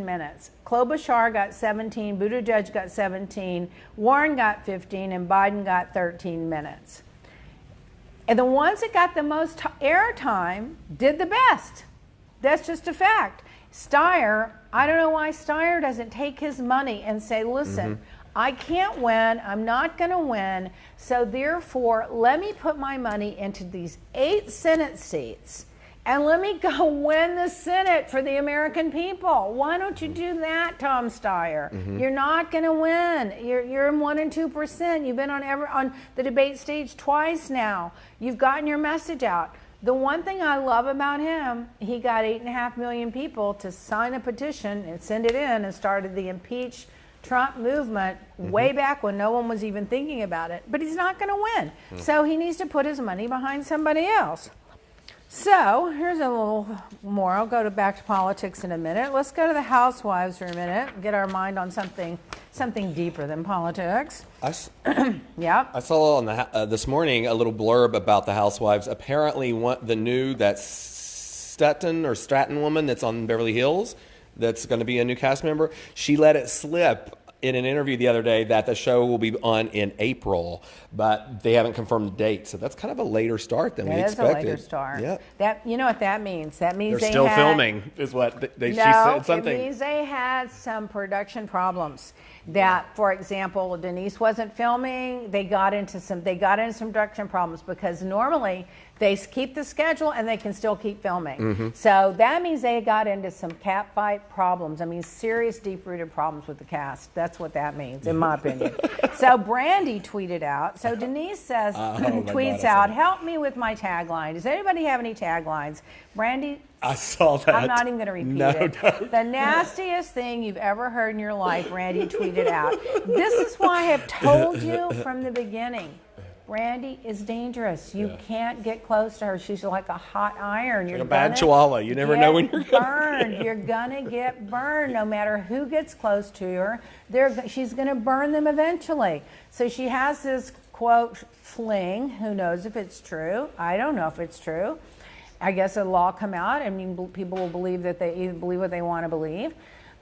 minutes. Klobuchar got 17. Buttigieg got 17. Warren got 15. And Biden got 13 minutes. And the ones that got the most airtime did the best. That's just a fact. Steyer, I don't know why Steyer doesn't take his money and say, listen, I can't win. I'm not going to win. So therefore, let me put my money into these 8 Senate seats. And let me go win the Senate for the American people. Why don't you do that, Tom Steyer? You're not going to win. You're in 1% and 2%. You've been on the debate stage twice now. You've gotten your message out. The one thing I love about him, he got 8.5 million people to sign a petition and send it in and started the impeach Trump movement way back when no one was even thinking about it. But he's not going to win. So he needs to put his money behind somebody else. So here's a little more. I'll go back to politics in a minute. Let's go to the Housewives for a minute, get our mind on something something deeper than politics. Yep. I saw on the this morning a little blurb about the Housewives. Apparently, that Stratton woman that's on Beverly Hills, that's going to be a new cast member. She let it slip in an interview the other day that the show will be on in April, but they haven't confirmed the date. So that's kind of a later start than we expected. That is a later start. Yep. That, you know what that means? That means they're still filming, is what she said something. It means they had some production problems. That, for example, Denise wasn't filming. They got into some production problems because normally they keep the schedule and they can still keep filming. Mm-hmm. So that means they got into some catfight problems. I mean, serious, deep-rooted problems with the cast. That's what that means, in my opinion. So Brandy tweeted out. So Denise says, tweets out, "Help me with my tagline. Does anybody have any taglines?" Brandy, I saw that. I'm not even going to repeat it. No. The nastiest thing you've ever heard in your life, Brandy tweeted out. This is why I have told you from the beginning. Brandy is dangerous. You can't get close to her. She's like a hot iron. You're like a bad chihuahua. You never know when you're burned. You're gonna get burned no matter who gets close to her. She's gonna burn them eventually. So she has this quote fling. Who knows if it's true? I don't know if it's true. I guess a law come out. I mean, people will believe that they believe what they want to believe.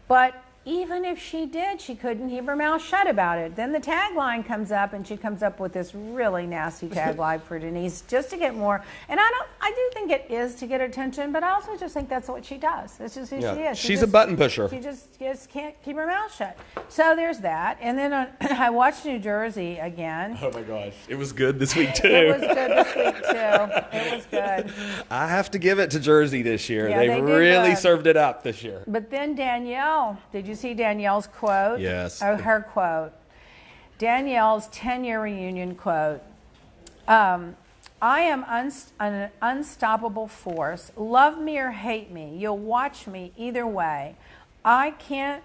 But even if she did, she couldn't keep her mouth shut about it. Then the tagline comes up, and she comes up with this really nasty tagline for Denise just to get more. And I do think it is to get attention, but I also just think that's what she does. That's just who she is. She's a button pusher. She just can't keep her mouth shut. So there's that. And then I watched New Jersey again. Oh my gosh, it was good this week too. It was good this week too. It was good. I have to give it to Jersey this year. Yeah, they really served it up this year. But then Danielle, did you see Danielle's quote? Yes. Oh, her quote. Danielle's 10-year reunion quote. I am an unstoppable force. Love me or hate me. You'll watch me either way. I can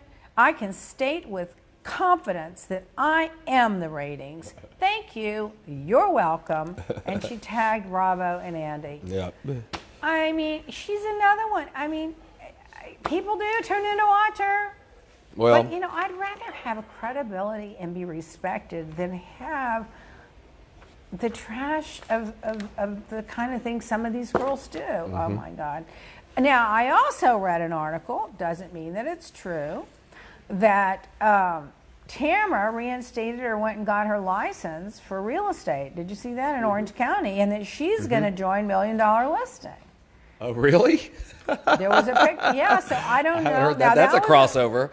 state with confidence that I am the ratings. Thank you. You're welcome. And she tagged Bravo and Andy. Yeah. I mean, she's another one. I mean, people do tune in to watch her. Well, but, you know, I'd rather have credibility and be respected than have the trash of the kind of things some of these girls do. Mm-hmm. Oh, my God. Now, I also read an article, doesn't mean that it's true, that Tamara reinstated or went and got her license for real estate. Did you see that in Orange County? And that she's going to join $1 Million Listing. Oh, really? There was a picture. Yeah, so I don't know. I heard that. That's a crossover.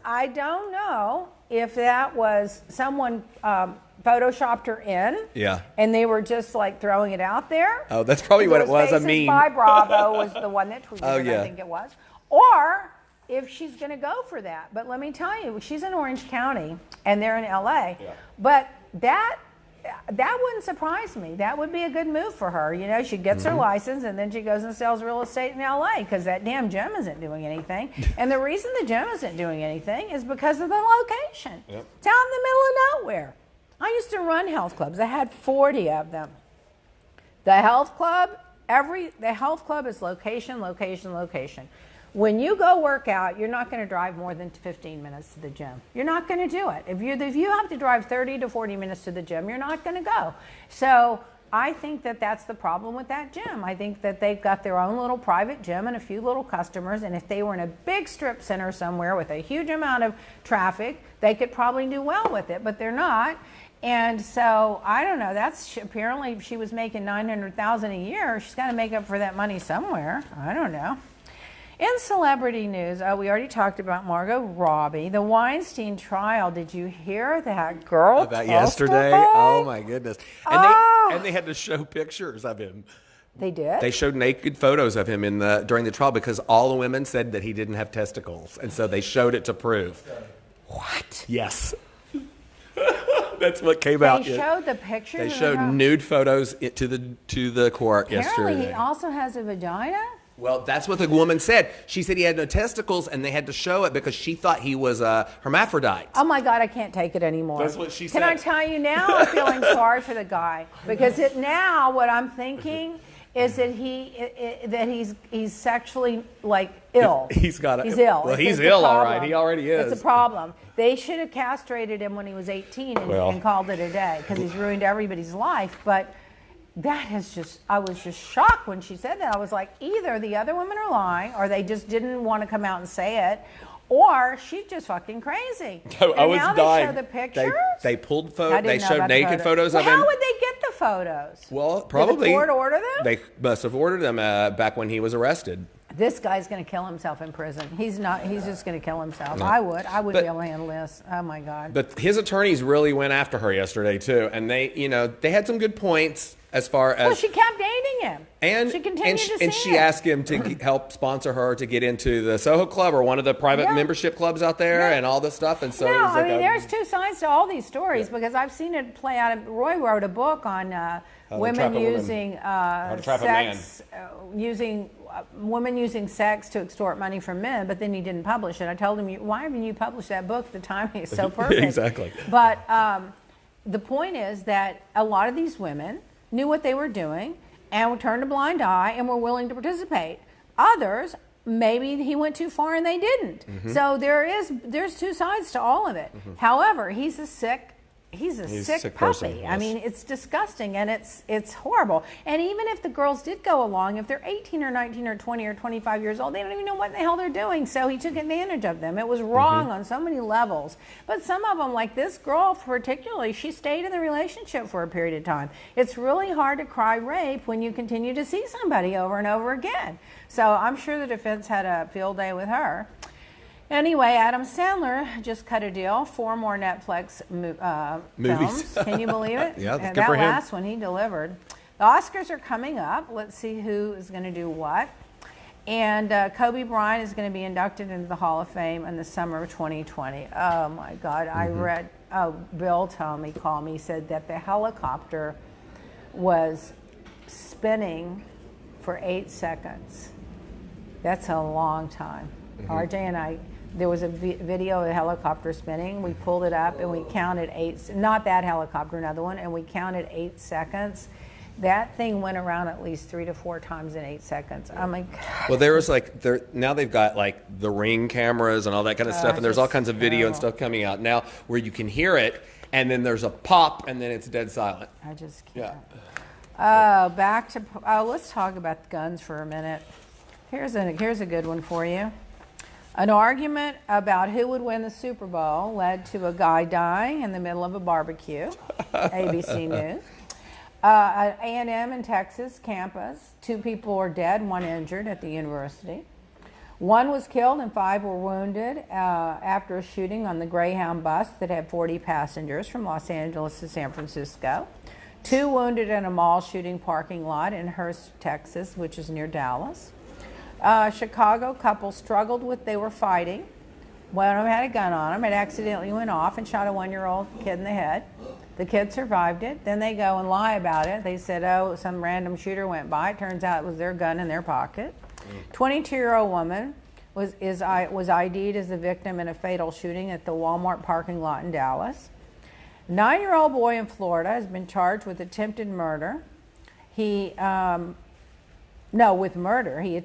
I don't know if that was someone photoshopped her in. Yeah. And they were just like throwing it out there. Oh, that's probably what it was. I mean, by Bravo was the one that tweeted it, I think it was. Or if she's going to go for that. But let me tell you, she's in Orange County and they're in LA. Yeah. But that wouldn't surprise me. That would be a good move for her. You know, she gets her license and then she goes and sells real estate in LA because that damn gym isn't doing anything. And the reason the gym isn't doing anything is because of the location. Yep. It's out in the middle of nowhere. I used to run health clubs. I had 40 of them. The health club is location, location, location. When you go work out, you're not going to drive more than 15 minutes to the gym. You're not going to do it. If you have to drive 30 to 40 minutes to the gym, you're not going to go. So I think that that's the problem with that gym. I think that they've got their own little private gym and a few little customers. And if they were in a big strip center somewhere with a huge amount of traffic, they could probably do well with it, but they're not. And so I don't know. Apparently if she was making $900,000 a year, she's got to make up for that money somewhere. I don't know. In celebrity news, we already talked about Margot Robbie. The Weinstein trial. Did you hear that girl about yesterday? Oh my goodness! And they had to show pictures of him. They did? They showed naked photos of him during the trial because all the women said that he didn't have testicles, and so they showed it to prove. What? Yes. That's what came out. They showed the pictures. They showed nude photos to the court yesterday. Apparently, he also has a vagina. Well, that's what the woman said. She said he had no testicles, and they had to show it because she thought he was a hermaphrodite. Oh, my God, I can't take it anymore. That's what she said. Can I tell you now? I'm feeling sorry for the guy because now what I'm thinking is that he's sexually like ill. He's ill. Well, he's ill, all right. He already is. It's a problem. They should have castrated him when he was 18 Well. and called it a day because he's ruined everybody's life. But that has just, I was just shocked when she said that. I was like, either the other women are lying or they just didn't want to come out and say it, or she's just fucking crazy. I was now dying. They show the pictures. They pulled I photos. didn't They know showed about the naked photos Well, of him. how would they get the photos? Well, Did probably the court order them? They must have ordered them back when he was arrested. This guy's going to kill himself in prison. He's not. He's just going to kill himself. I would. I wouldn't be able to handle this. Oh my God. But his attorneys really went after her yesterday too, and they had some good points as far as. Well, she kept dating him, and she continued to see she it. asked him to help sponsor her to get into the Soho Club or one of the private membership clubs out there and all this stuff. And so no, it was like I mean, there's two sides to all these stories because I've seen it play out. Roy wrote a book on women using sex, women using sex to extort money from men, but then he didn't publish it. I told him, why haven't you published that book? The timing is so perfect. Exactly. But the point is that a lot of these women knew what they were doing and turned a blind eye and were willing to participate. Others, maybe he went too far and they didn't. So there's two sides to all of it. However, he's a sick sick person, puppy. yes. I mean, it's disgusting and it's horrible. And even if the girls did go along, if they're 18 or 19 or 20 or 25 years old, they don't even know what the hell they're doing. So he took advantage of them. It was wrong on so many levels. But some of them, like this girl particularly, she stayed in the relationship for a period of time. It's really hard to cry rape when you continue to see somebody over and over again. So I'm sure the defense had a field day with her. Anyway, Adam Sandler just cut a deal. 4 more Netflix Movies. films. Can you believe it? Yeah, And good that for him. last one he delivered. The Oscars are coming up. Let's see who is going to do what. And Kobe Bryant is going to be inducted into the Hall of Fame in the summer of 2020. Oh my God! I read. Bill told me, called me, said that the helicopter was spinning for 8 seconds. That's a long time. RJ and I. There was a video of a helicopter spinning. We pulled it up and we counted 8, not that helicopter, another one, and we counted 8 seconds. That thing went around at least 3 to 4 times in 8 seconds. I'm like, Well, there was now they've got like the Ring cameras and all that kind of stuff, and there's all kinds of video and stuff coming out now where you can hear it, and then there's a pop, and then it's dead silent. I just can't. Yeah. Let's talk about guns for a minute. Here's a good one for you. An argument about who would win the Super Bowl led to a guy dying in the middle of a barbecue. ABC News. At A&M in Texas campus, 2 people were dead, 1 injured at the university. 1 was killed and 5 were wounded after a shooting on the Greyhound bus that had 40 passengers from Los Angeles to San Francisco. 2 wounded in a mall shooting parking lot in Hurst, Texas, which is near Dallas. Chicago couple they were fighting. One of them had a gun on him. It accidentally went off and shot a 1-year-old kid in the head. The kid survived it. Then they go and lie about it. They said, oh, some random shooter went by. It turns out it was their gun in their pocket. 22-year-old woman was ID'd as a victim in a fatal shooting at the Walmart parking lot in Dallas. 9-year-old boy in Florida has been charged with attempted murder. With murder. With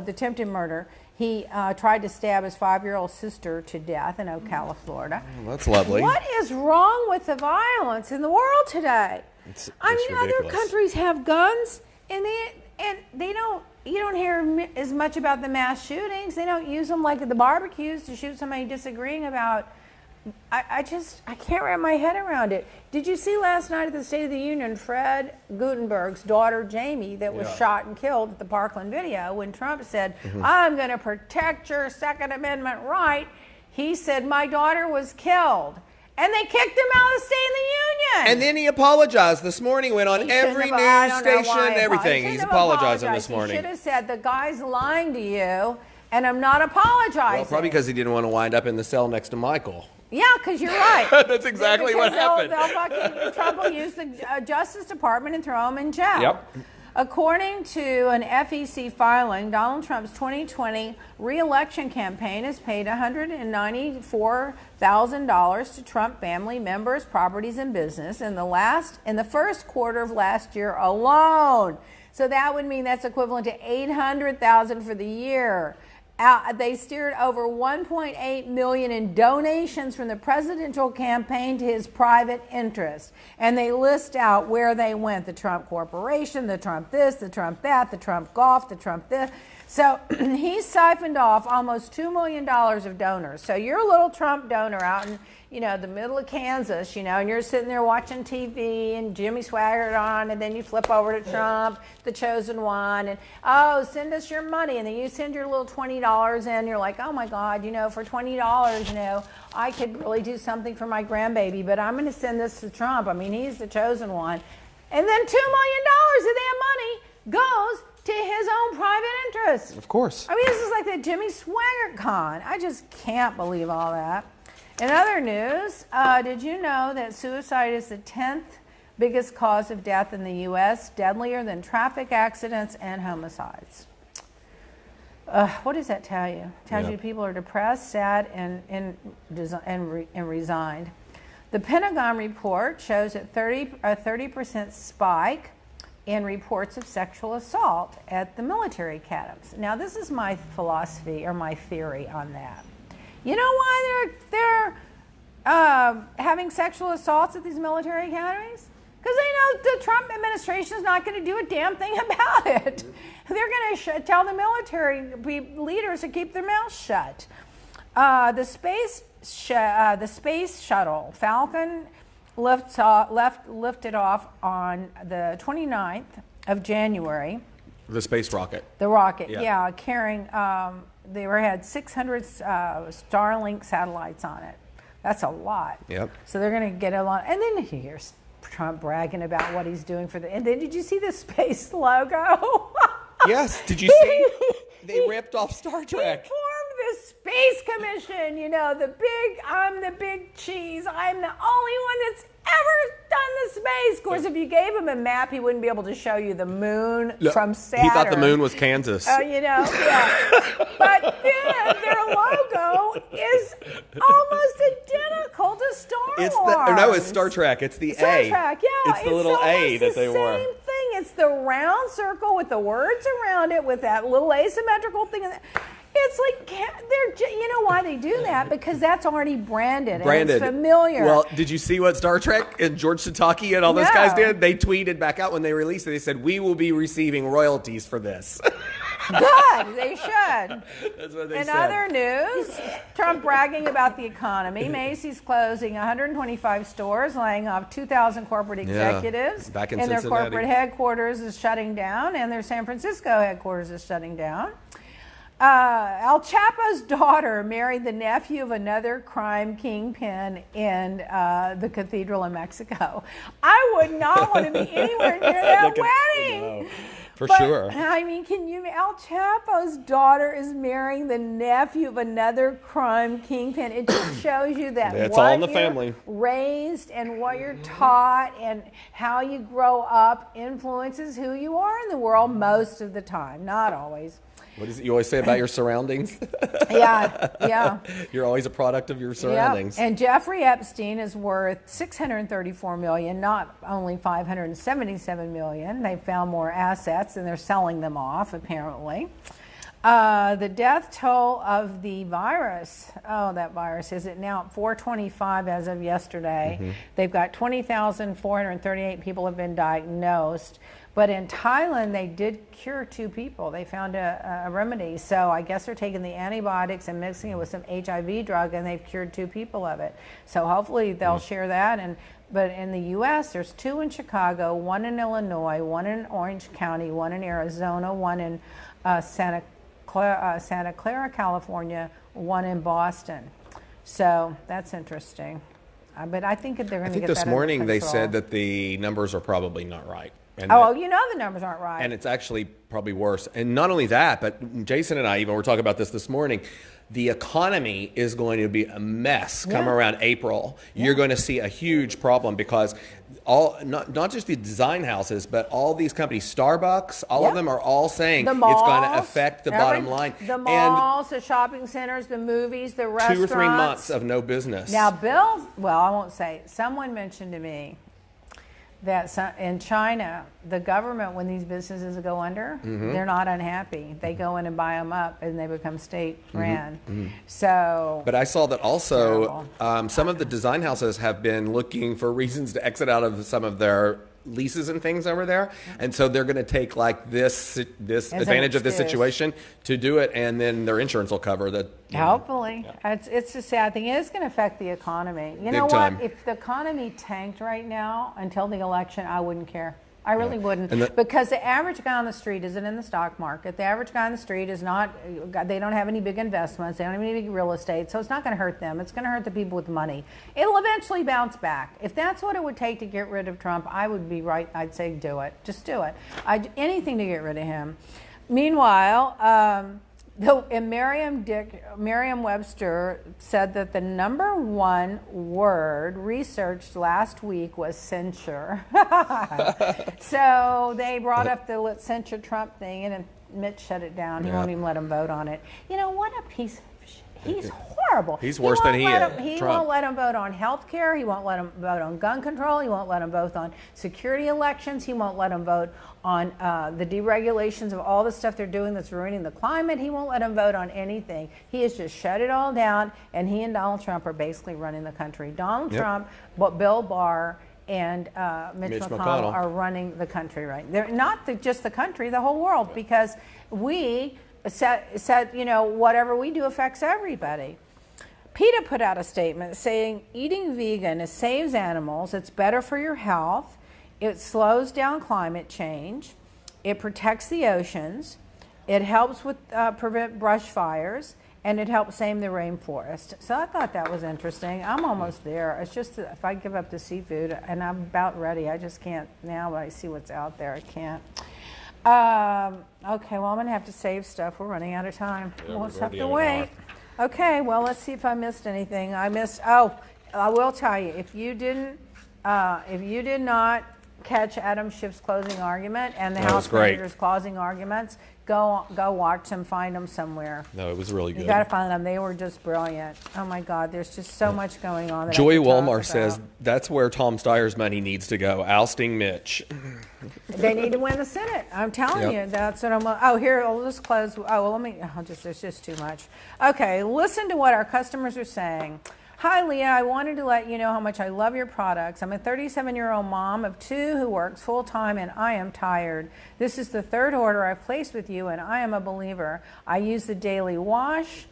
attempted murder. He tried to stab his 5-year-old sister to death in Ocala, Florida. Well, that's lovely. What is wrong with the violence in the world today? It's Other ridiculous. countries have guns, and they don't. You don't hear as much about the mass shootings. They don't use them like at the barbecues to shoot somebody disagreeing about. I can't wrap my head around it. Did you see last night at the State of the Union, Fred Gutenberg's daughter, Jamie, that was shot and killed at the Parkland video when Trump said, I'm going to protect your Second Amendment right. He said, my daughter was killed. And they kicked him out of the State of the Union. And then he apologized this morning, went on every news station, everything. He's apologizing this morning. He should have said, the guy's lying to you, and I'm not apologizing. Well, probably because he didn't want to wind up in the cell next to Michael. Yeah, because you're right. That's exactly what happened. Trump will use the Justice Department and throw him in jail. Yep. According to an FEC filing, Donald Trump's 2020 re-election campaign has paid $194,000 to Trump family members, properties, and business in the first quarter of last year alone. So that would mean that's equivalent to $800,000 for the year. They steered over $1.8 million in donations from the presidential campaign to his private interest. And they list out where they went: the Trump Corporation, the Trump this, the Trump that, the Trump golf, the Trump this. So he siphoned off almost $2 million of donors. So you're a little Trump donor out in, the middle of Kansas, and you're sitting there watching TV and Jimmy Swaggart on, and then you flip over to Trump, the chosen one, and, oh, send us your money. And then you send your little $20 in. You're like, oh, my God, for $20, I could really do something for my grandbaby, but I'm going to send this to Trump. I mean, he's the chosen one. And then $2 million of that money goes to his own private interest. Of course. I mean, this is like the Jimmy Swaggart con. I just can't believe all that. In other news, did you know that suicide is the 10th biggest cause of death in the U.S., deadlier than traffic accidents and homicides? What does that tell you? It tells you people are depressed, sad, and resigned. The Pentagon report shows a 30% spike in reports of sexual assault at the military academies. Now, this is my philosophy or my theory on that. You know why they're having sexual assaults at these military academies? Because they know the Trump administration is not going to do a damn thing about it. They're going to tell the military leaders to keep their mouths shut. The space shuttle Falcon lifted off on the 29th of January. The space rocket. The rocket, yeah carrying. They had 600 Starlink satellites on it. That's a lot. Yep. So they're going to get a lot. And then here's Trump bragging about what he's doing for the. And then did you see the space logo? Yes. Did you see? They ripped off Star Trek. He formed the Space Commission. I'm the big cheese. I'm the only one that's ever done the space. Of course, if you gave him a map, he wouldn't be able to show you the moon from Saturn. He thought the moon was Kansas. Yeah. But then their logo is almost identical to Star Wars. No, it's Star Trek. It's the Star A. Trek, yeah. It's the little A that they wore. Same thing. It's the round circle with the words around it with that little asymmetrical thing. It's like, you know why they do that? Because that's already branded. And it's familiar. Well, did you see what Star Trek and George Sataki and all those guys did? They tweeted back out when they released it. They said, we will be receiving royalties for this. Good, they should. That's what they said. In other news, Trump bragging about the economy. Macy's closing 125 stores, laying off 2,000 corporate executives. Back in and Cincinnati. Their corporate headquarters is shutting down, and their San Francisco headquarters is shutting down. El Chapo's daughter married the nephew of another crime kingpin in the cathedral in Mexico. I would not want to be anywhere near that wedding. No, for sure. I mean, El Chapo's daughter is marrying the nephew of another crime kingpin. It just shows you that it's all in the family. Raised and what you're taught and how you grow up influences who you are in the world most of the time, not always. What is it you always say about your surroundings? Yeah. You're always a product of your surroundings. And Jeffrey Epstein is worth $634 million, not only $577 million. They found more assets and they're selling them off, apparently. The death toll of the virus, that virus, is it now at 425 as of yesterday? Mm-hmm. They've got 20,438 people have been diagnosed. But in Thailand, they did cure 2 people. They found a remedy. So I guess they're taking the antibiotics and mixing it with some HIV drug, and they've cured 2 people of it. So hopefully they'll share that. But in the U.S., there's 2 in Chicago, 1 in Illinois, 1 in Orange County, 1 in Arizona, 1 in Santa Clara, California, 1 in Boston. So that's interesting. But I think that they're going to get that under control. I think this morning they said that the numbers are probably not right. And the numbers aren't right. And it's actually probably worse. And not only that, but Jason and I even were talking about this morning. The economy is going to be a mess come around April. You're going to see a huge problem because not just the design houses, but all these companies, Starbucks, all of them are all saying it's going to affect the bottom line. The malls, the shopping centers, the movies, the restaurants. 2 or 3 months of no business. Now, I won't say, someone mentioned to me that in China, the government, when these businesses go under, they're not unhappy. They go in and buy them up, and they become state ran. So, but I saw that also some of the design houses have been looking for reasons to exit out of some of their leases and things over there, and so they're going to take like this advantage of this situation to do it, and then their insurance will cover that. Hopefully. It's a sad thing. It is going to affect the economy. You know what? If the economy tanked right now until the election, I wouldn't care. I really wouldn't, because the average guy on the street isn't in the stock market. The average guy on the street is not, they don't have any big investments. They don't have any big real estate. So it's not going to hurt them. It's going to hurt the people with money. It'll eventually bounce back. If that's what it would take to get rid of Trump, I would be right. I'd say do it. Just do it. Anything to get rid of him. Meanwhile, and Merriam-Webster said that the number one word researched last week was censure. So they brought up the let's censure Trump thing, and Mitch shut it down. He won't even let him vote on it. You know, what a piece of shit. He's horrible. He's worse than he is. He won't let him vote on health care. He won't let him vote on gun control. He won't let him vote on security elections. He won't let him vote on the deregulations of all the stuff they're doing that's ruining the climate. He won't let him vote on anything. He has just shut it all down, and he and Donald Trump are basically running the country. Donald Trump, Bill Barr, and Mitch McConnell are running the country, right? They're not just the country, the whole world, because we said, you know, whatever we do affects everybody. PETA put out a statement saying eating vegan saves animals, it's better for your health, it slows down climate change, it protects the oceans, it helps with prevent brush fires, and it helps save the rainforest. So I thought that was interesting. I'm almost there. It's just that if I give up the seafood, and I'm about ready, I just can't now, but I see what's out there, I can't. Okay, well, I'm going to have to save stuff. We're running out of time. We'll just have to wait. Okay, well, let's see if I missed anything. I will tell you, if you did not catch Adam Schiff's closing argument and the House manager's closing arguments, go watch them, find them somewhere. No, it was really good. You got to find them. They were just brilliant. Oh my God, there's just so much going on. Joy Walmart says that's where Tom Steyer's money needs to go, ousting Mitch. They need to win the Senate. I'm telling you, that's what I'm. Oh, here, I'll just close. Oh, well, there's just too much. Okay, listen to what our customers are saying. Hi, Leah. I wanted to let you know how much I love your products. I'm a 37-year-old mom of 2 who works full-time, and I am tired. This is the 3rd order I've placed with you, and I am a believer. I use the daily wash,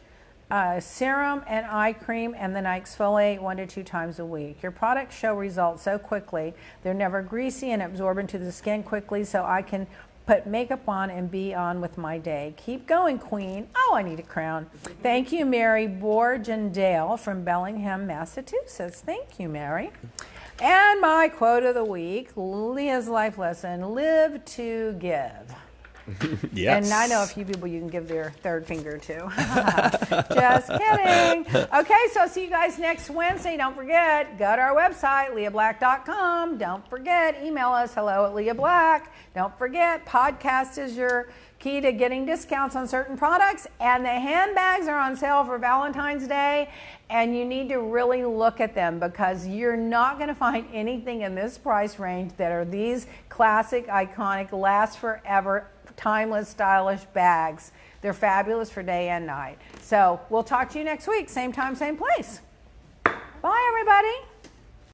serum, and eye cream, and then I exfoliate 1 to 2 times a week. Your products show results so quickly. They're never greasy and absorb into the skin quickly, so I can put makeup on and be on with my day. Keep going, Queen. Oh, I need a crown. Thank you, Mary Borgendale from Bellingham, Massachusetts. Thank you, Mary. And my quote of the week, Leah's life lesson, live to give. Yes. And I know a few people you can give their third finger to. Just kidding. Okay, so I'll see you guys next Wednesday. Don't forget, go to our website, leahblack.com. Don't forget, email us, hello@leahblack. Don't forget, podcast is your key to getting discounts on certain products. And the handbags are on sale for Valentine's Day. And you need to really look at them, because you're not going to find anything in this price range that are these classic, iconic, last forever, timeless, stylish bags. They're fabulous for day and night. So we'll talk to you next week, same time, same place. Bye, everybody.